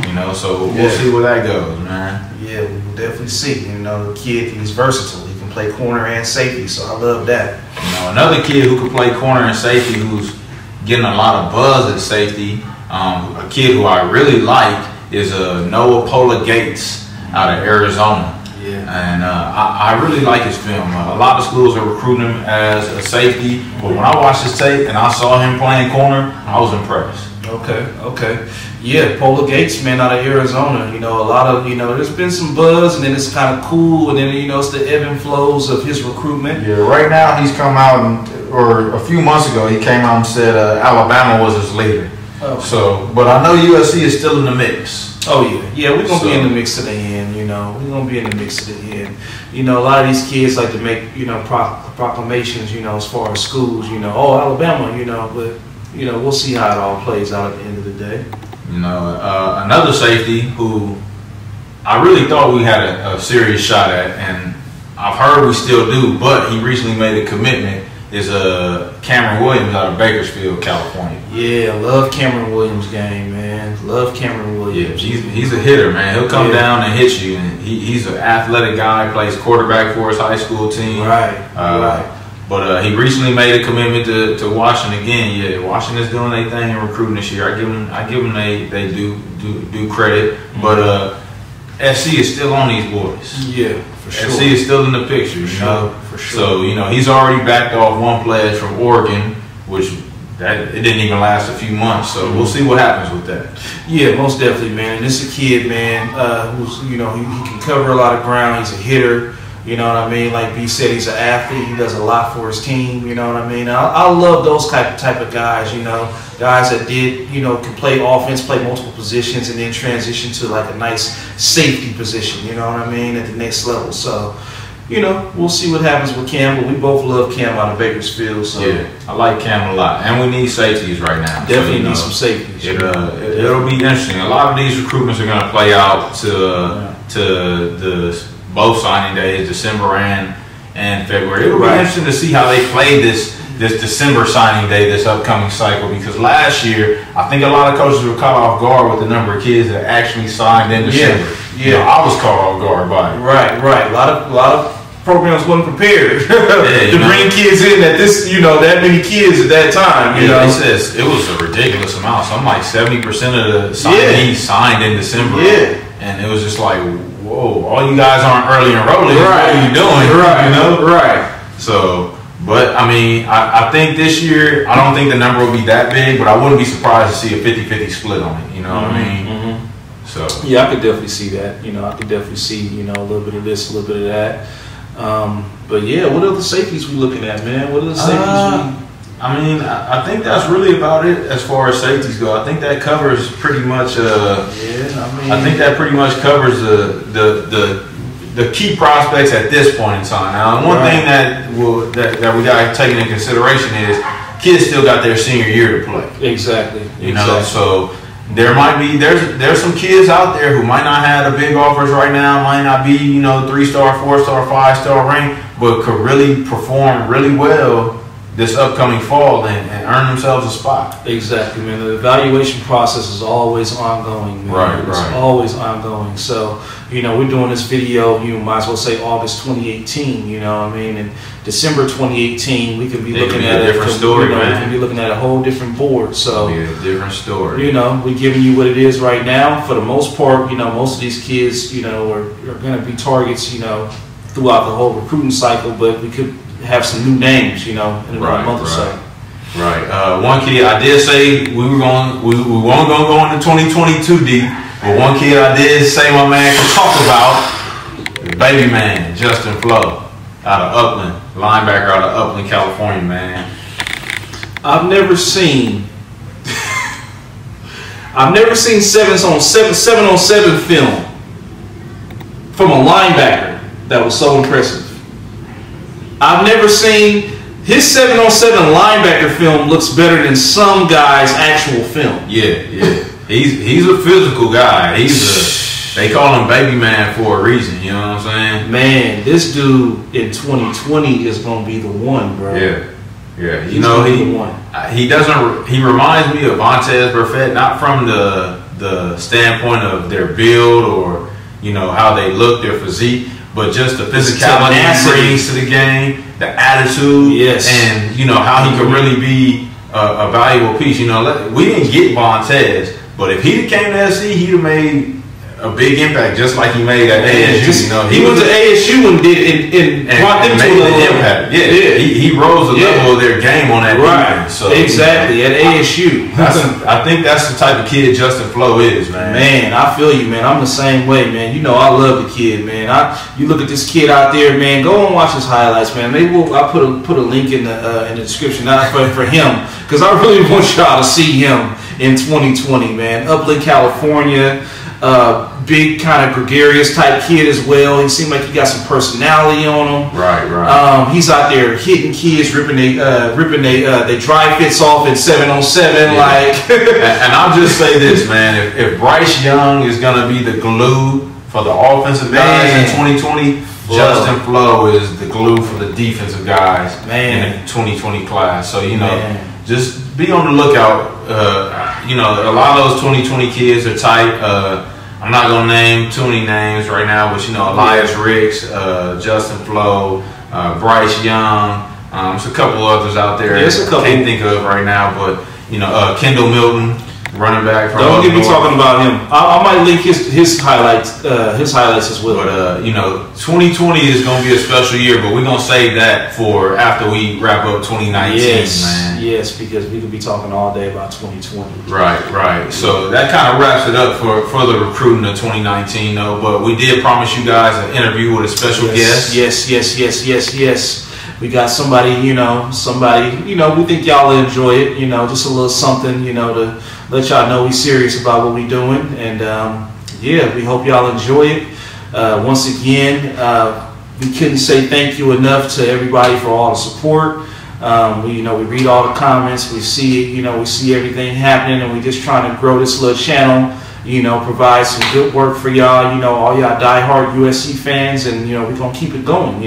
You know, so we'll see where that goes, man. Yeah, we'll definitely see. You know, the kid, he's versatile. He can play corner and safety, so I love that. You know, another kid who can play corner and safety, who's getting a lot of buzz at safety, a kid who I really like, is Noah Pola Gates out of Arizona. And I really like his film. A lot of schools are recruiting him as a safety, but when I watched his tape and I saw him playing corner, I was impressed. Okay. Yeah, Pola Gates, man, out of Arizona. You know, a lot of, you know, there's been some buzz, and then it's kind of cool, and then, you know, it's the ebb and flows of his recruitment. Yeah, right now he's come out, or a few months ago, he came out and said Alabama was his leader. Okay. So, but I know USC is still in the mix. Oh, yeah, we're going to be in the mix to the end, you know. We're going to be in the mix to the end. You know, a lot of these kids like to make, you know, proclamations, you know, as far as schools, you know, oh, Alabama, you know, but, you know, we'll see how it all plays out at the end of the day. You know, another safety who I really thought we had a serious shot at, and I've heard we still do, but he recently made a commitment, is Cameron Williams out of Bakersfield, California. Yeah, love Cameron Williams' game, man. Love Cameron Williams. Yeah, he's a hitter, man. He'll come down and hit you, and he's an athletic guy, plays quarterback for his high school team. Right. But he recently made a commitment to Washington again. Yeah, Washington's doing their thing in recruiting this year. I give them they do credit. But SC is still on these boys. Yeah, for sure. SC is still in the picture, you know. For sure. So, you know, he's already backed off one pledge from Oregon, which it didn't even last a few months. So we'll see what happens with that. Yeah, most definitely, man. And this is a kid, man, who's, you know, he can cover a lot of ground. He's a hitter. You know what I mean? Like B said, he's an athlete. He does a lot for his team. You know what I mean? I love those type of guys. You know, guys that can play offense, play multiple positions, and then transition to like a nice safety position. You know what I mean? At the next level. So, you know, we'll see what happens with Cam. But we both love Cam out of Bakersfield. So yeah, I like Cam a lot, and we need safeties right now. Definitely need some safeties. It'll be interesting. A lot of these recruitments are going to play out to the both signing days, December and February. It'll be interesting to see how they play this December signing day, this upcoming cycle, because last year I think a lot of coaches were caught off guard with the number of kids that actually signed in December. Yeah. You know, I was caught off guard by it. Right. A lot of programs wasn't prepared to bring kids in at this, that many kids at that time. You know, it says it was a ridiculous amount. Something like 70% of the signees signed in December. Yeah. And it was just like, whoa, all you guys aren't early enrolling. Right. What are you doing? Right. You know? Right. So, but I mean, I think this year, I don't think the number will be that big, but I wouldn't be surprised to see a 50-50 split on it. You know what I mean? So yeah, I could definitely see that. I could definitely see, a little bit of this, a little bit of that. But yeah, what other safeties we looking at, man? What other safeties I mean, I think that's really about it as far as safeties go. I think that covers pretty much. I think that pretty much covers the key prospects at this point in time. Now, one thing that we got to take into consideration is kids still got their senior year to play. Exactly. You know, so there might be there's some kids out there who might not have the big offers right now, might not be 3-star, 4-star, 5-star rank, but could really perform really well this upcoming fall and earn themselves a spot. Exactly, man. The evaluation process is always ongoing, man. Right. It's always ongoing. So, we're doing this video, you might as well say August 2018, you know what I mean? And December 2018, we could be looking at a different story, man. We could be looking at a whole different board. So, a different story. We're giving you what it is right now. For the most part, most of these kids, are going to be targets, throughout the whole recruiting cycle, but we could have some new names, in about a month or so. Right. One kid, I did say we weren't going to go into 2022 deep, but one kid I did say my man could talk about, the baby man, Justin Flo, out of Upland, linebacker out of Upland, California, man. I've never seen 7-on-7 film from a linebacker that was so impressive. I've never seen his 7-on-7 linebacker film looks better than some guys' actual film. Yeah. He's a physical guy. They call him Baby Man for a reason. You know what I'm saying? Man, this dude in 2020 is gonna be the one, bro. Yeah. He reminds me of Vontaze Burfict, not from the standpoint of their build or how they look, their physique, but just the physicality he brings to the game, the attitude, and how he could really be a valuable piece. We didn't get Vontaze, but if he'd came to SC, he'd have made a big impact, just like he made at ASU. He went to ASU and brought them to the impact. He rose the level of their game on that defense. So exactly at ASU. I think that's the type of kid Justin Flo is, man. Man, I feel you, man. I'm the same way, man. I love the kid, man. You look at this kid out there, man. Go and watch his highlights, man. I put a link in the description for him, because I really want y'all to see him in 2020, man. Upland, California. Big kind of gregarious type kid as well. He seemed like he got some personality on him. Right. He's out there hitting kids, ripping they dry fits off in 7-on-7. And I'll just say this, man. If Bryce Young is gonna be the glue for the offensive guys in 2020, Justin Flo is the glue for the defensive guys in the 2020 class. So just be on the lookout. A lot of those 2020 kids are tight. I'm not gonna name too many names right now, but Elias Ricks, Justin Flo, Bryce Young. There's a couple others out there. There's a couple. Can't think of right now, but Kendall Milton, running back. Don't get me talking about him. I might link his highlights as well. But 2020 is gonna be a special year, but we're gonna save that for after we wrap up 2019, man. Yes, because we could be talking all day about 2020. Right. So that kind of wraps it up for the recruiting of 2019, though. But we did promise you guys an interview with a special guest. Yes. We got somebody, we think y'all will enjoy it, just a little something, to let y'all know we serious about what we doing. And we hope y'all enjoy it. Once again, we couldn't say thank you enough to everybody for all the support. We read all the comments, we see it, we see everything happening, and we just trying to grow this little channel, provide some good work for y'all, all y'all diehard USC fans, and we're gonna keep it going,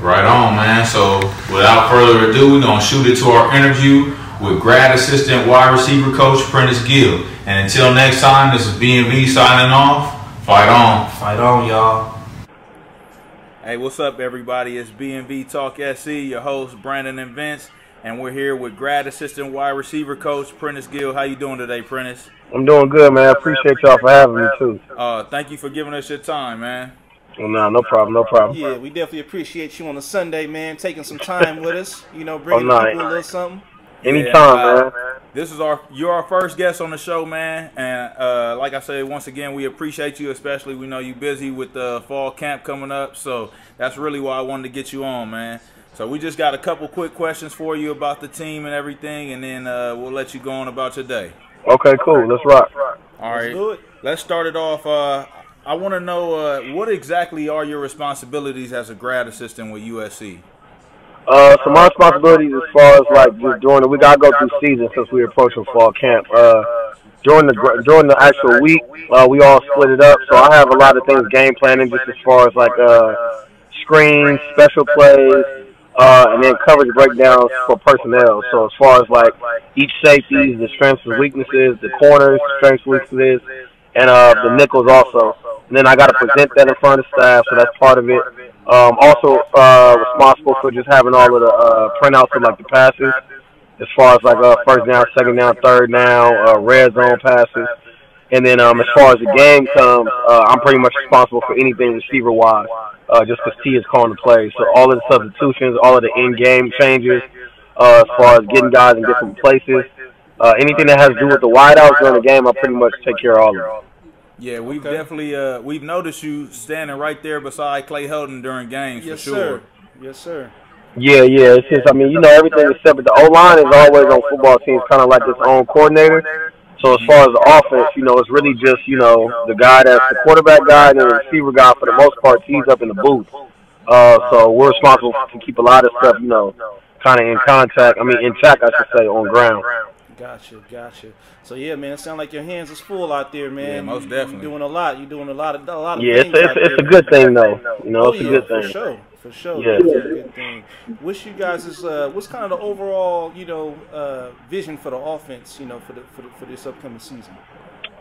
Right on, man. So without further ado, we're gonna shoot it to our interview with grad assistant wide receiver coach Prentice Gill. And until next time, this is B&V signing off. Fight on. Fight on, y'all. Hey, what's up, everybody? It's B&B Talk SC, your host, Brandon and Vince, and we're here with grad assistant wide receiver coach, Prentice Gill. How you doing today, Prentice? I'm doing good, man. I appreciate y'all for having me, too. Thank you for giving us your time, man. Well, no problem. Yeah, we definitely appreciate you on a Sunday, man, taking some time with us, you know, bringing people a little something. Anytime, man. You're our first guest on the show, man, and like I said, once again, we appreciate you, especially we know you're busy with the fall camp coming up, so that's really why I wanted to get you on, man. So we just got a couple quick questions for you about the team and everything, and then we'll let you go on about your day. Okay, cool. Let's rock. All right, let's start it off. I want to know what exactly are your responsibilities as a grad assistant with USC? So my responsibilities as far as like just during the week, I go through season since we're approaching fall camp. During the actual week, we all split it up. So I have a lot of things game planning just as far as like screens, special plays, and then coverage breakdowns for personnel. So as far as like each safety, the strengths and weaknesses, the corners, strengths, weaknesses, and the nickels also. And then I got to present that in front of the staff, so that's part of it. Also responsible for just having all of the printouts of like the passes, as far as like first down, second down, third down, red zone passes. And then as far as the game comes, I'm pretty much responsible for anything receiver-wise, just because T is calling the plays. So all of the substitutions, all of the in-game changes, as far as getting guys in different places, anything that has to do with the wideouts during the game, I pretty much take care of all of it. Yeah, we've definitely we've noticed you standing right there beside Clay Helton during games for sure. Yes, sir. Yeah. It's just, I mean, you know, everything except the O-line is always on football teams kind of like its own coordinator. So as far as the offense, you know, it's really just, you know, the guy that's the quarterback guy and the receiver guy for the most part, he's up in the booth. So we're responsible to keep a lot of stuff, you know, kind of in check, I should say, on ground. Gotcha. So yeah, man, it sounds like your hands is full out there, man. Yeah, most definitely. You're doing a lot. You're doing a lot of yeah, things. It's a good thing though. You know, it's a good thing. For sure. Yeah. It's a good thing. Wish you guys is what's kind of the overall, you know, vision for the offense, you know, for this upcoming season.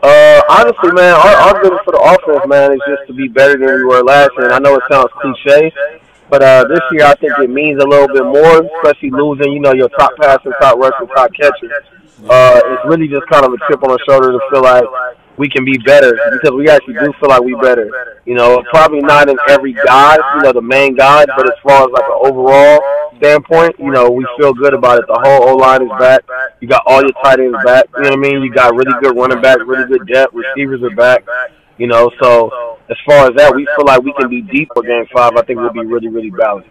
Honestly, man, our vision for the offense, man, is just to be better than we were last year. And I know it sounds cliche, but this year I think it means a little bit more, especially losing, you know, your top passer, top rusher, top catcher. It's really just kind of a chip on the shoulder to feel like we can be better, because we actually do feel like we better. You know, probably not in every guy, you know, the main guy, but as far as like an overall standpoint, you know, we feel good about it. The whole O-line is back. You got all your tight ends back. You know what I mean? You got really good running backs, really good depth. Receivers are back. You know, so as far as that, we feel like we can be deep for Game 5. I think we'll be really, really balanced.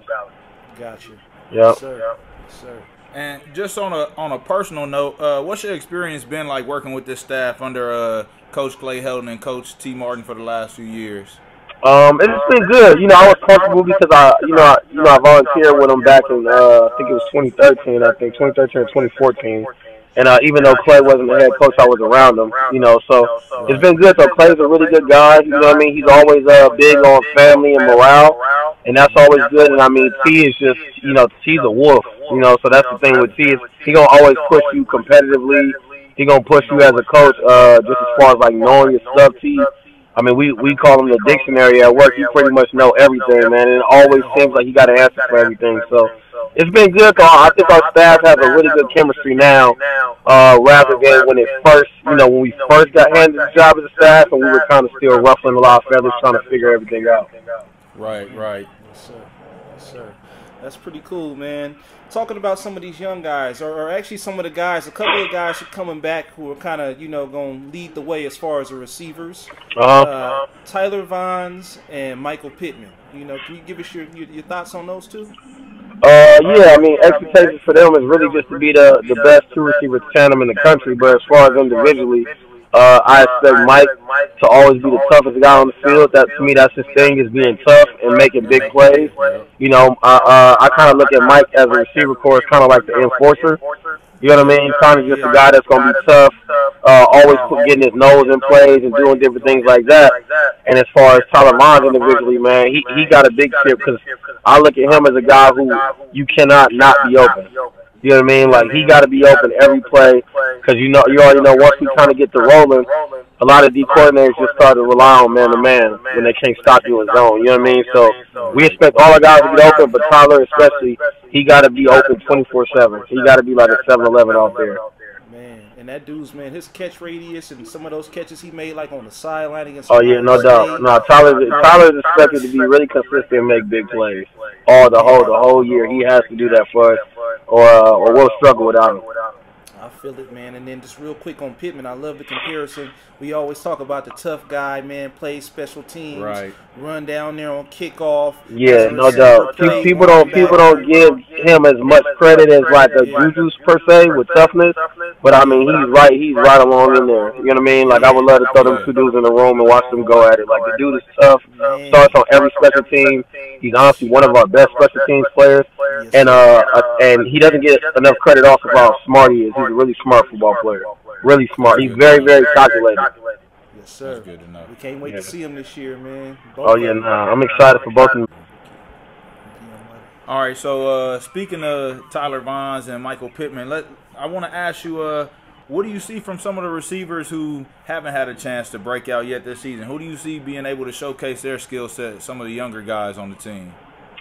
Gotcha. Yeah. Sir. And just on a personal note, what's your experience been like working with this staff under Coach Clay Helton and Coach T. Martin for the last few years? It's been good. You know, I was comfortable because I volunteered with them back in I think it was 2013 or 2014. And even though Clay wasn't the head coach, I was around him. You know, so it's been good. So Clay's a really good guy. You know what I mean? He's always big on family and morale, and that's always good. And I mean, T is just, you know, T's a wolf. You know, so that's the thing with T is he gonna always push you competitively. He gonna push you as a coach, just as far as like knowing your stuff. T, I mean, we call him the dictionary at work. You pretty much know everything, man. And it always seems like you got an answer for everything. So it's been good. I think our staff has a really good chemistry now, rather than when we first got handed the job as a staff and we were kind of still ruffling a lot of feathers trying to figure everything out. Right. Yes, sir. That's pretty cool, man. Talking about some of these young guys, or actually some of the guys, a couple of guys are coming back who are kind of, you know, going to lead the way as far as the receivers. Tyler Vaughns and Michael Pittman. You know, can you give us your thoughts on those two? Yeah, I mean, expectations for them is really just to be the best two receiver tandem in the country. But as far as individually, I expect Mike to always be the toughest guy on the field. That to me, that's his thing, is being tough and making big plays. You know, I kind of look at Mike as a receiver corps, kind of like the enforcer. You know what I mean? Kind of just a guy that's going to be tough, always getting his nose in plays and doing different things like that. And as far as Tyler Vaughns individually, man, he got a big chip, because I look at him as a guy who you cannot not be open. You know what I mean? Like, he got to be open every play, because you already know once we kind of get to rolling, a lot of D coordinators just started to rely on man-to-man when they can't stop you in zone. You know what I mean? So we expect all our guys to get open, but Tyler especially, he got to be open 24/7. He got to be like a 7-11 out there. Man, and that dude's, man, his catch radius and some of those catches he made, like on the sideline against. Oh yeah, no doubt. No, Tyler's expected to be really consistent and make big plays. The whole year. He has to do that for us, or we'll struggle without him. I feel it, man. And then just real quick on Pittman, I love the comparison. We always talk about the tough guy, man, plays special teams, right, run down there on kickoff. Yeah, no doubt. People don't give him as much credit as like a Juju per se with toughness, but I mean he's right along in there. You know what I mean? Like I would love to throw them two dudes in the room and watch them go at it. Like the dude is tough, starts on every special team. He's honestly one of our best special teams players, and he doesn't get enough credit also for how smart he is. He's a really smart football player. Really smart. He's very, very calculated. Yes, sir. That's good to know. We can't wait to see him this year, man. I'm excited for both of them. All right, so speaking of Tyler Vaughns and Michael Pittman, I want to ask you, what do you see from some of the receivers who haven't had a chance to break out yet this season? Who do you see being able to showcase their skill set, some of the younger guys on the team?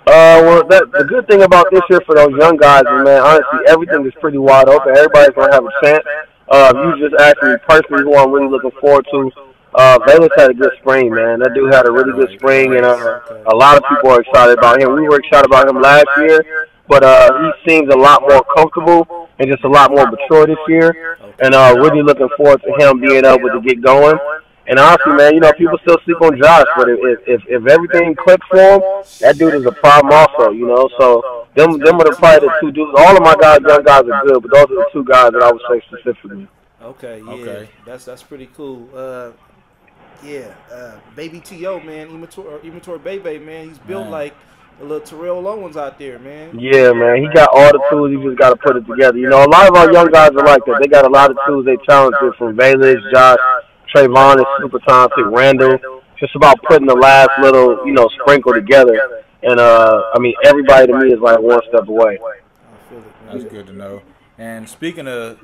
The good thing about this year for those young guys is, man, honestly, everything is pretty wide open. Everybody's going to have a chance. You just asked me personally who I'm really looking forward to. Bayless had a good spring, man. That dude had a really good spring, and a lot of people are excited about him. We were excited about him last year, but he seems a lot more comfortable and just a lot more mature this year, and really looking forward to him being able to get going. And honestly, man, you know, people still sleep on Josh, but if everything clicks for him, that dude is a problem also, you know. So them are probably the two dudes. All of my guys, young guys, are good, but those are the two guys that I would say specifically. Okay, yeah, okay. That's pretty cool. Baby T.O., man, Immature Bebe, man, he's built like a little Terrell Owens out there, man. Yeah, man, he got all the tools. He just got to put it together. You know, a lot of our young guys are like that. They got a lot of tools. They talented from Bayless, Josh, Trayvon is super talented, Randall. Just about putting the last little, you know, sprinkle together. And, I mean, everybody to me is like one step away. That's good to know. And speaking of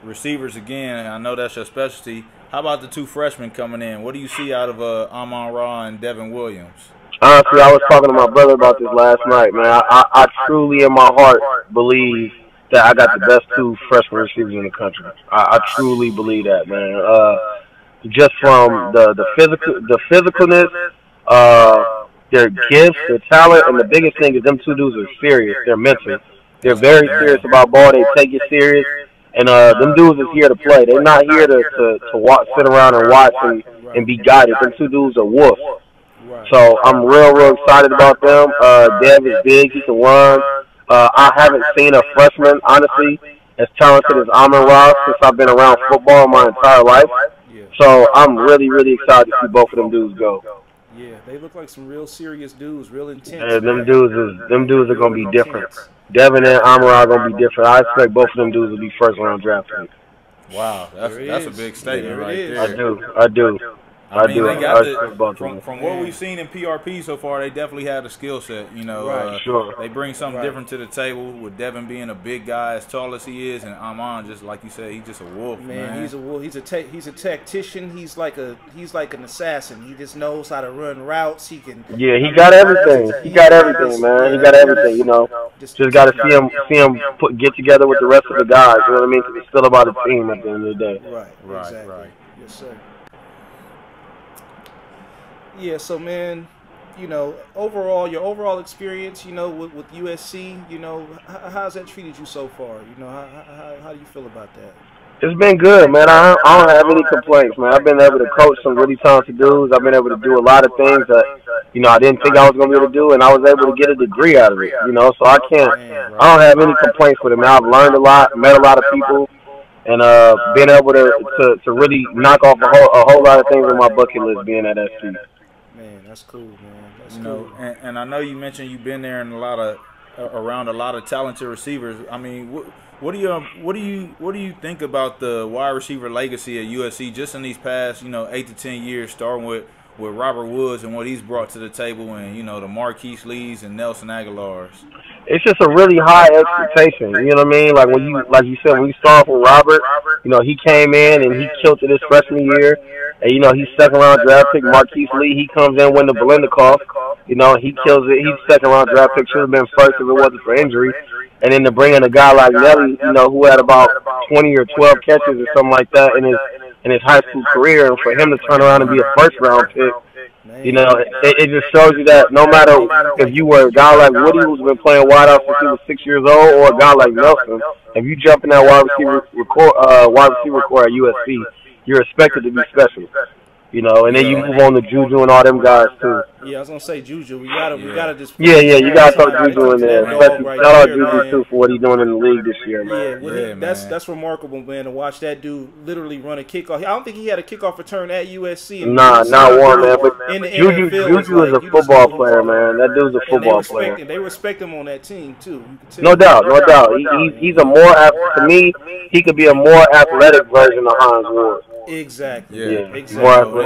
receivers again, I know that's your specialty. How about the two freshmen coming in? What do you see out of Amon-Ra and Devin Williams? Honestly, I was talking to my brother about this last night, man. I truly in my heart believe that I got the best two freshman receivers in the country. I truly believe that, man. Just from the physicalness, their gifts, their talent, and the biggest thing is them two dudes are serious. They're mental. They're very serious about ball. They take it serious. And them dudes is here to play. They're not here to watch, sit around and watch and be guided. Them two dudes are wolves. So I'm real excited about them. Dev is big. He can run. I haven't seen a freshman, honestly, as talented as Amon-Ra since I've been around football my entire life. So I'm really excited to see both of them dudes go. Yeah, they look like some real serious dudes, real intense. Yeah, them dudes are gonna be different. Devin and Amon-Ra are gonna be different. I expect both of them dudes to be first-round draft picks. Wow, that's a big statement right there. I do. I mean, they got from what we've seen in PRP so far, they definitely have a skill set. You know, they bring something different to the table. With Devin being a big guy, as tall as he is, and Amon, just like you said, he's just a wolf. Man, he's a wolf. He's a tactician. He's like an assassin. He just knows how to run routes. He can. Yeah, he got everything. He got everything, man. He got everything. You know, just got to see him get together with the rest of the guys. You know what I mean? Because it's still about a team at the end of the day. Right. Yes, sir. Yeah, so, man, you know, your overall experience, you know, with USC, you know, how's that treated you so far? You know, how do you feel about that? It's been good, man. I don't have any complaints, man. I've been able to coach some really talented dudes. I've been able to do a lot of things that, you know, I didn't think I was going to be able to do, and I was able to get a degree out of it, you know. So I don't have any complaints with it, man. I've learned a lot, met a lot of people, and been able to really knock off a whole lot of things on my bucket list being at SC. Man, that's cool, man. That's cool. And I know you mentioned you've been there and around a lot of talented receivers. I mean, what do you think about the wide receiver legacy at USC just in these past 8 to 10 years, starting with Robert Woods and what he's brought to the table, and the Marquise Lees and Nelson Aguilars? It's just a really high expectation. You know what I mean? Like when you said, when you start with Robert, he came in and he killed it his freshman year, And, you know, he's second round draft pick. Marquise Lee, he comes in, win the Biletnikoff. You know, he kills it. He's second round draft pick. Should have been first if it wasn't for injury. And then to bring in a guy like Nelly, you know, who had about 20 or 12 catches or something like that in his high school career, and for him to turn around and be a first round pick, you know, it just shows you that no matter if you were a guy like Woody, who's been playing wide out since he was 6 years old, or a guy like Nelson, if you jump in that wide receiver core at USC, you're expected to be special. You know, and then you move on to Juju and all them guys too. Yeah, I was gonna say Juju. We gotta just. Yeah, you gotta throw Juju in there. Especially shout out Juju too for what he's doing in the league this year, man. That's remarkable, man. To watch that dude literally run a kickoff. I don't think he had a kickoff return at USC. Nah, not one, man. But Juju is a football player, man. That dude's a football player. They respect him on that team too. No doubt. He's a more to me. He could be a more athletic version of Hines Ward. Exactly. Yeah. Exactly.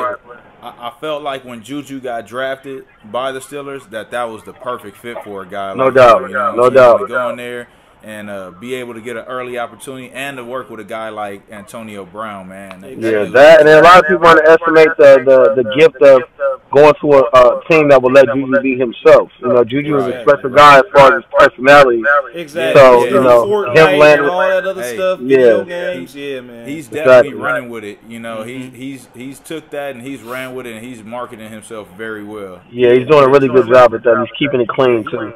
I felt like when Juju got drafted by the Steelers, that was the perfect fit for a guy. No like doubt. him, you know, No doubt. To go in there and be able to get an early opportunity and to work with a guy like Antonio Brown, man. Yeah, that, and then a lot of people underestimate the gift of going to a team that will let Juju be himself. You know, Juju is a special guy as far as his personality. Exactly. So, you know, him landing all that other stuff, video games, man. He's definitely running with it. You know, he's took that and he's ran with it and he's marketing himself very well. Yeah, he's doing a really good job at that. He's keeping it clean too.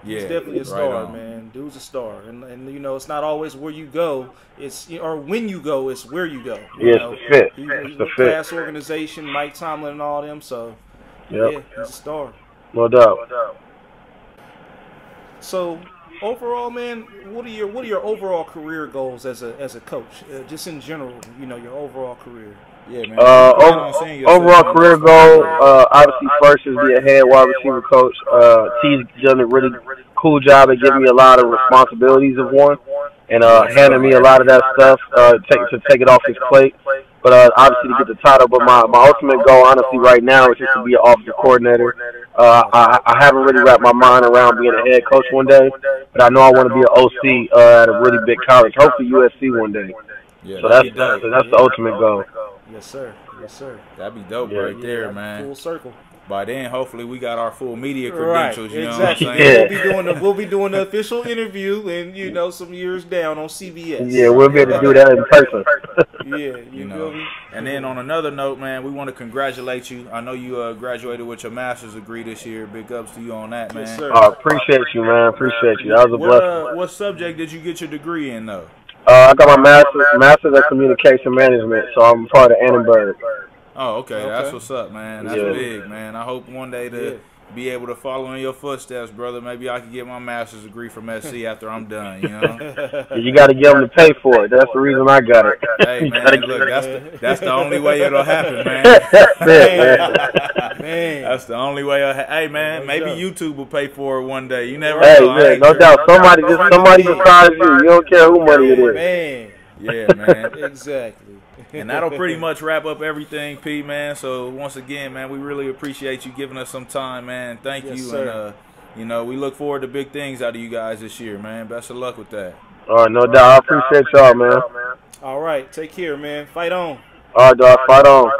He's definitely a star, man. Dude's a star, and you know it's not always where you go. It's or when you go, it's where you go. Yeah, it's the fit. He's a class organization, Mike Tomlin and all them. So yeah, he's a star. No doubt. So overall, man, what are your overall career goals as a coach? Just in general, you know, your overall career. Yeah, man. Overall career goal, obviously first is be a head wide receiver coach. T's done a really cool job at giving me a lot of responsibilities of one, and handing me a lot of that stuff to take it off his plate. But obviously to get the title. But my ultimate goal, honestly, right now is just to be an offensive coordinator. I haven't really wrapped my mind around being a head coach one day, but I know I want to be an OC at a really big college, hopefully USC one day. Yeah, so that's the ultimate goal. Yes, sir. Yes, sir. That'd be dope right there, man. Full circle. By then, hopefully, we got our full media credentials. You know exactly. what I'm saying? Yeah. We'll be doing the official interview, and you know, some years down on CBS. Yeah, we'll be able to do that in person. Yeah, you know. And then on another note, man, we want to congratulate you. I know you graduated with your master's degree this year. Big ups to you on that, man. Yes, sir. Appreciate you, man. Appreciate you. That was a blessing. What subject did you get your degree in, though? I got my master's in communication management, so I'm part of Annenberg. Oh, okay. That's what's up, man. That's big, man. I hope one day to be able to follow in your footsteps, brother. Maybe I can get my master's degree from SC after I'm done, you know? You got to get them to pay for it. That's the reason I got it. Hey, man, look, that's the only way it'll happen, man. That's it, man. That's the only way. Hey, man, maybe YouTube will pay for it one day. You never know. Hey, no doubt. Somebody besides you. You don't care who money it is. Man. Yeah, man. Exactly. And that'll pretty much wrap up everything, P, man. So once again, man, we really appreciate you giving us some time, man. Thank you. Sir. And you know, we look forward to big things out of you guys this year, man. Best of luck with that. All right, no doubt. I appreciate y'all, man. All right, take care, man. Fight on. All right, dog. Fight on.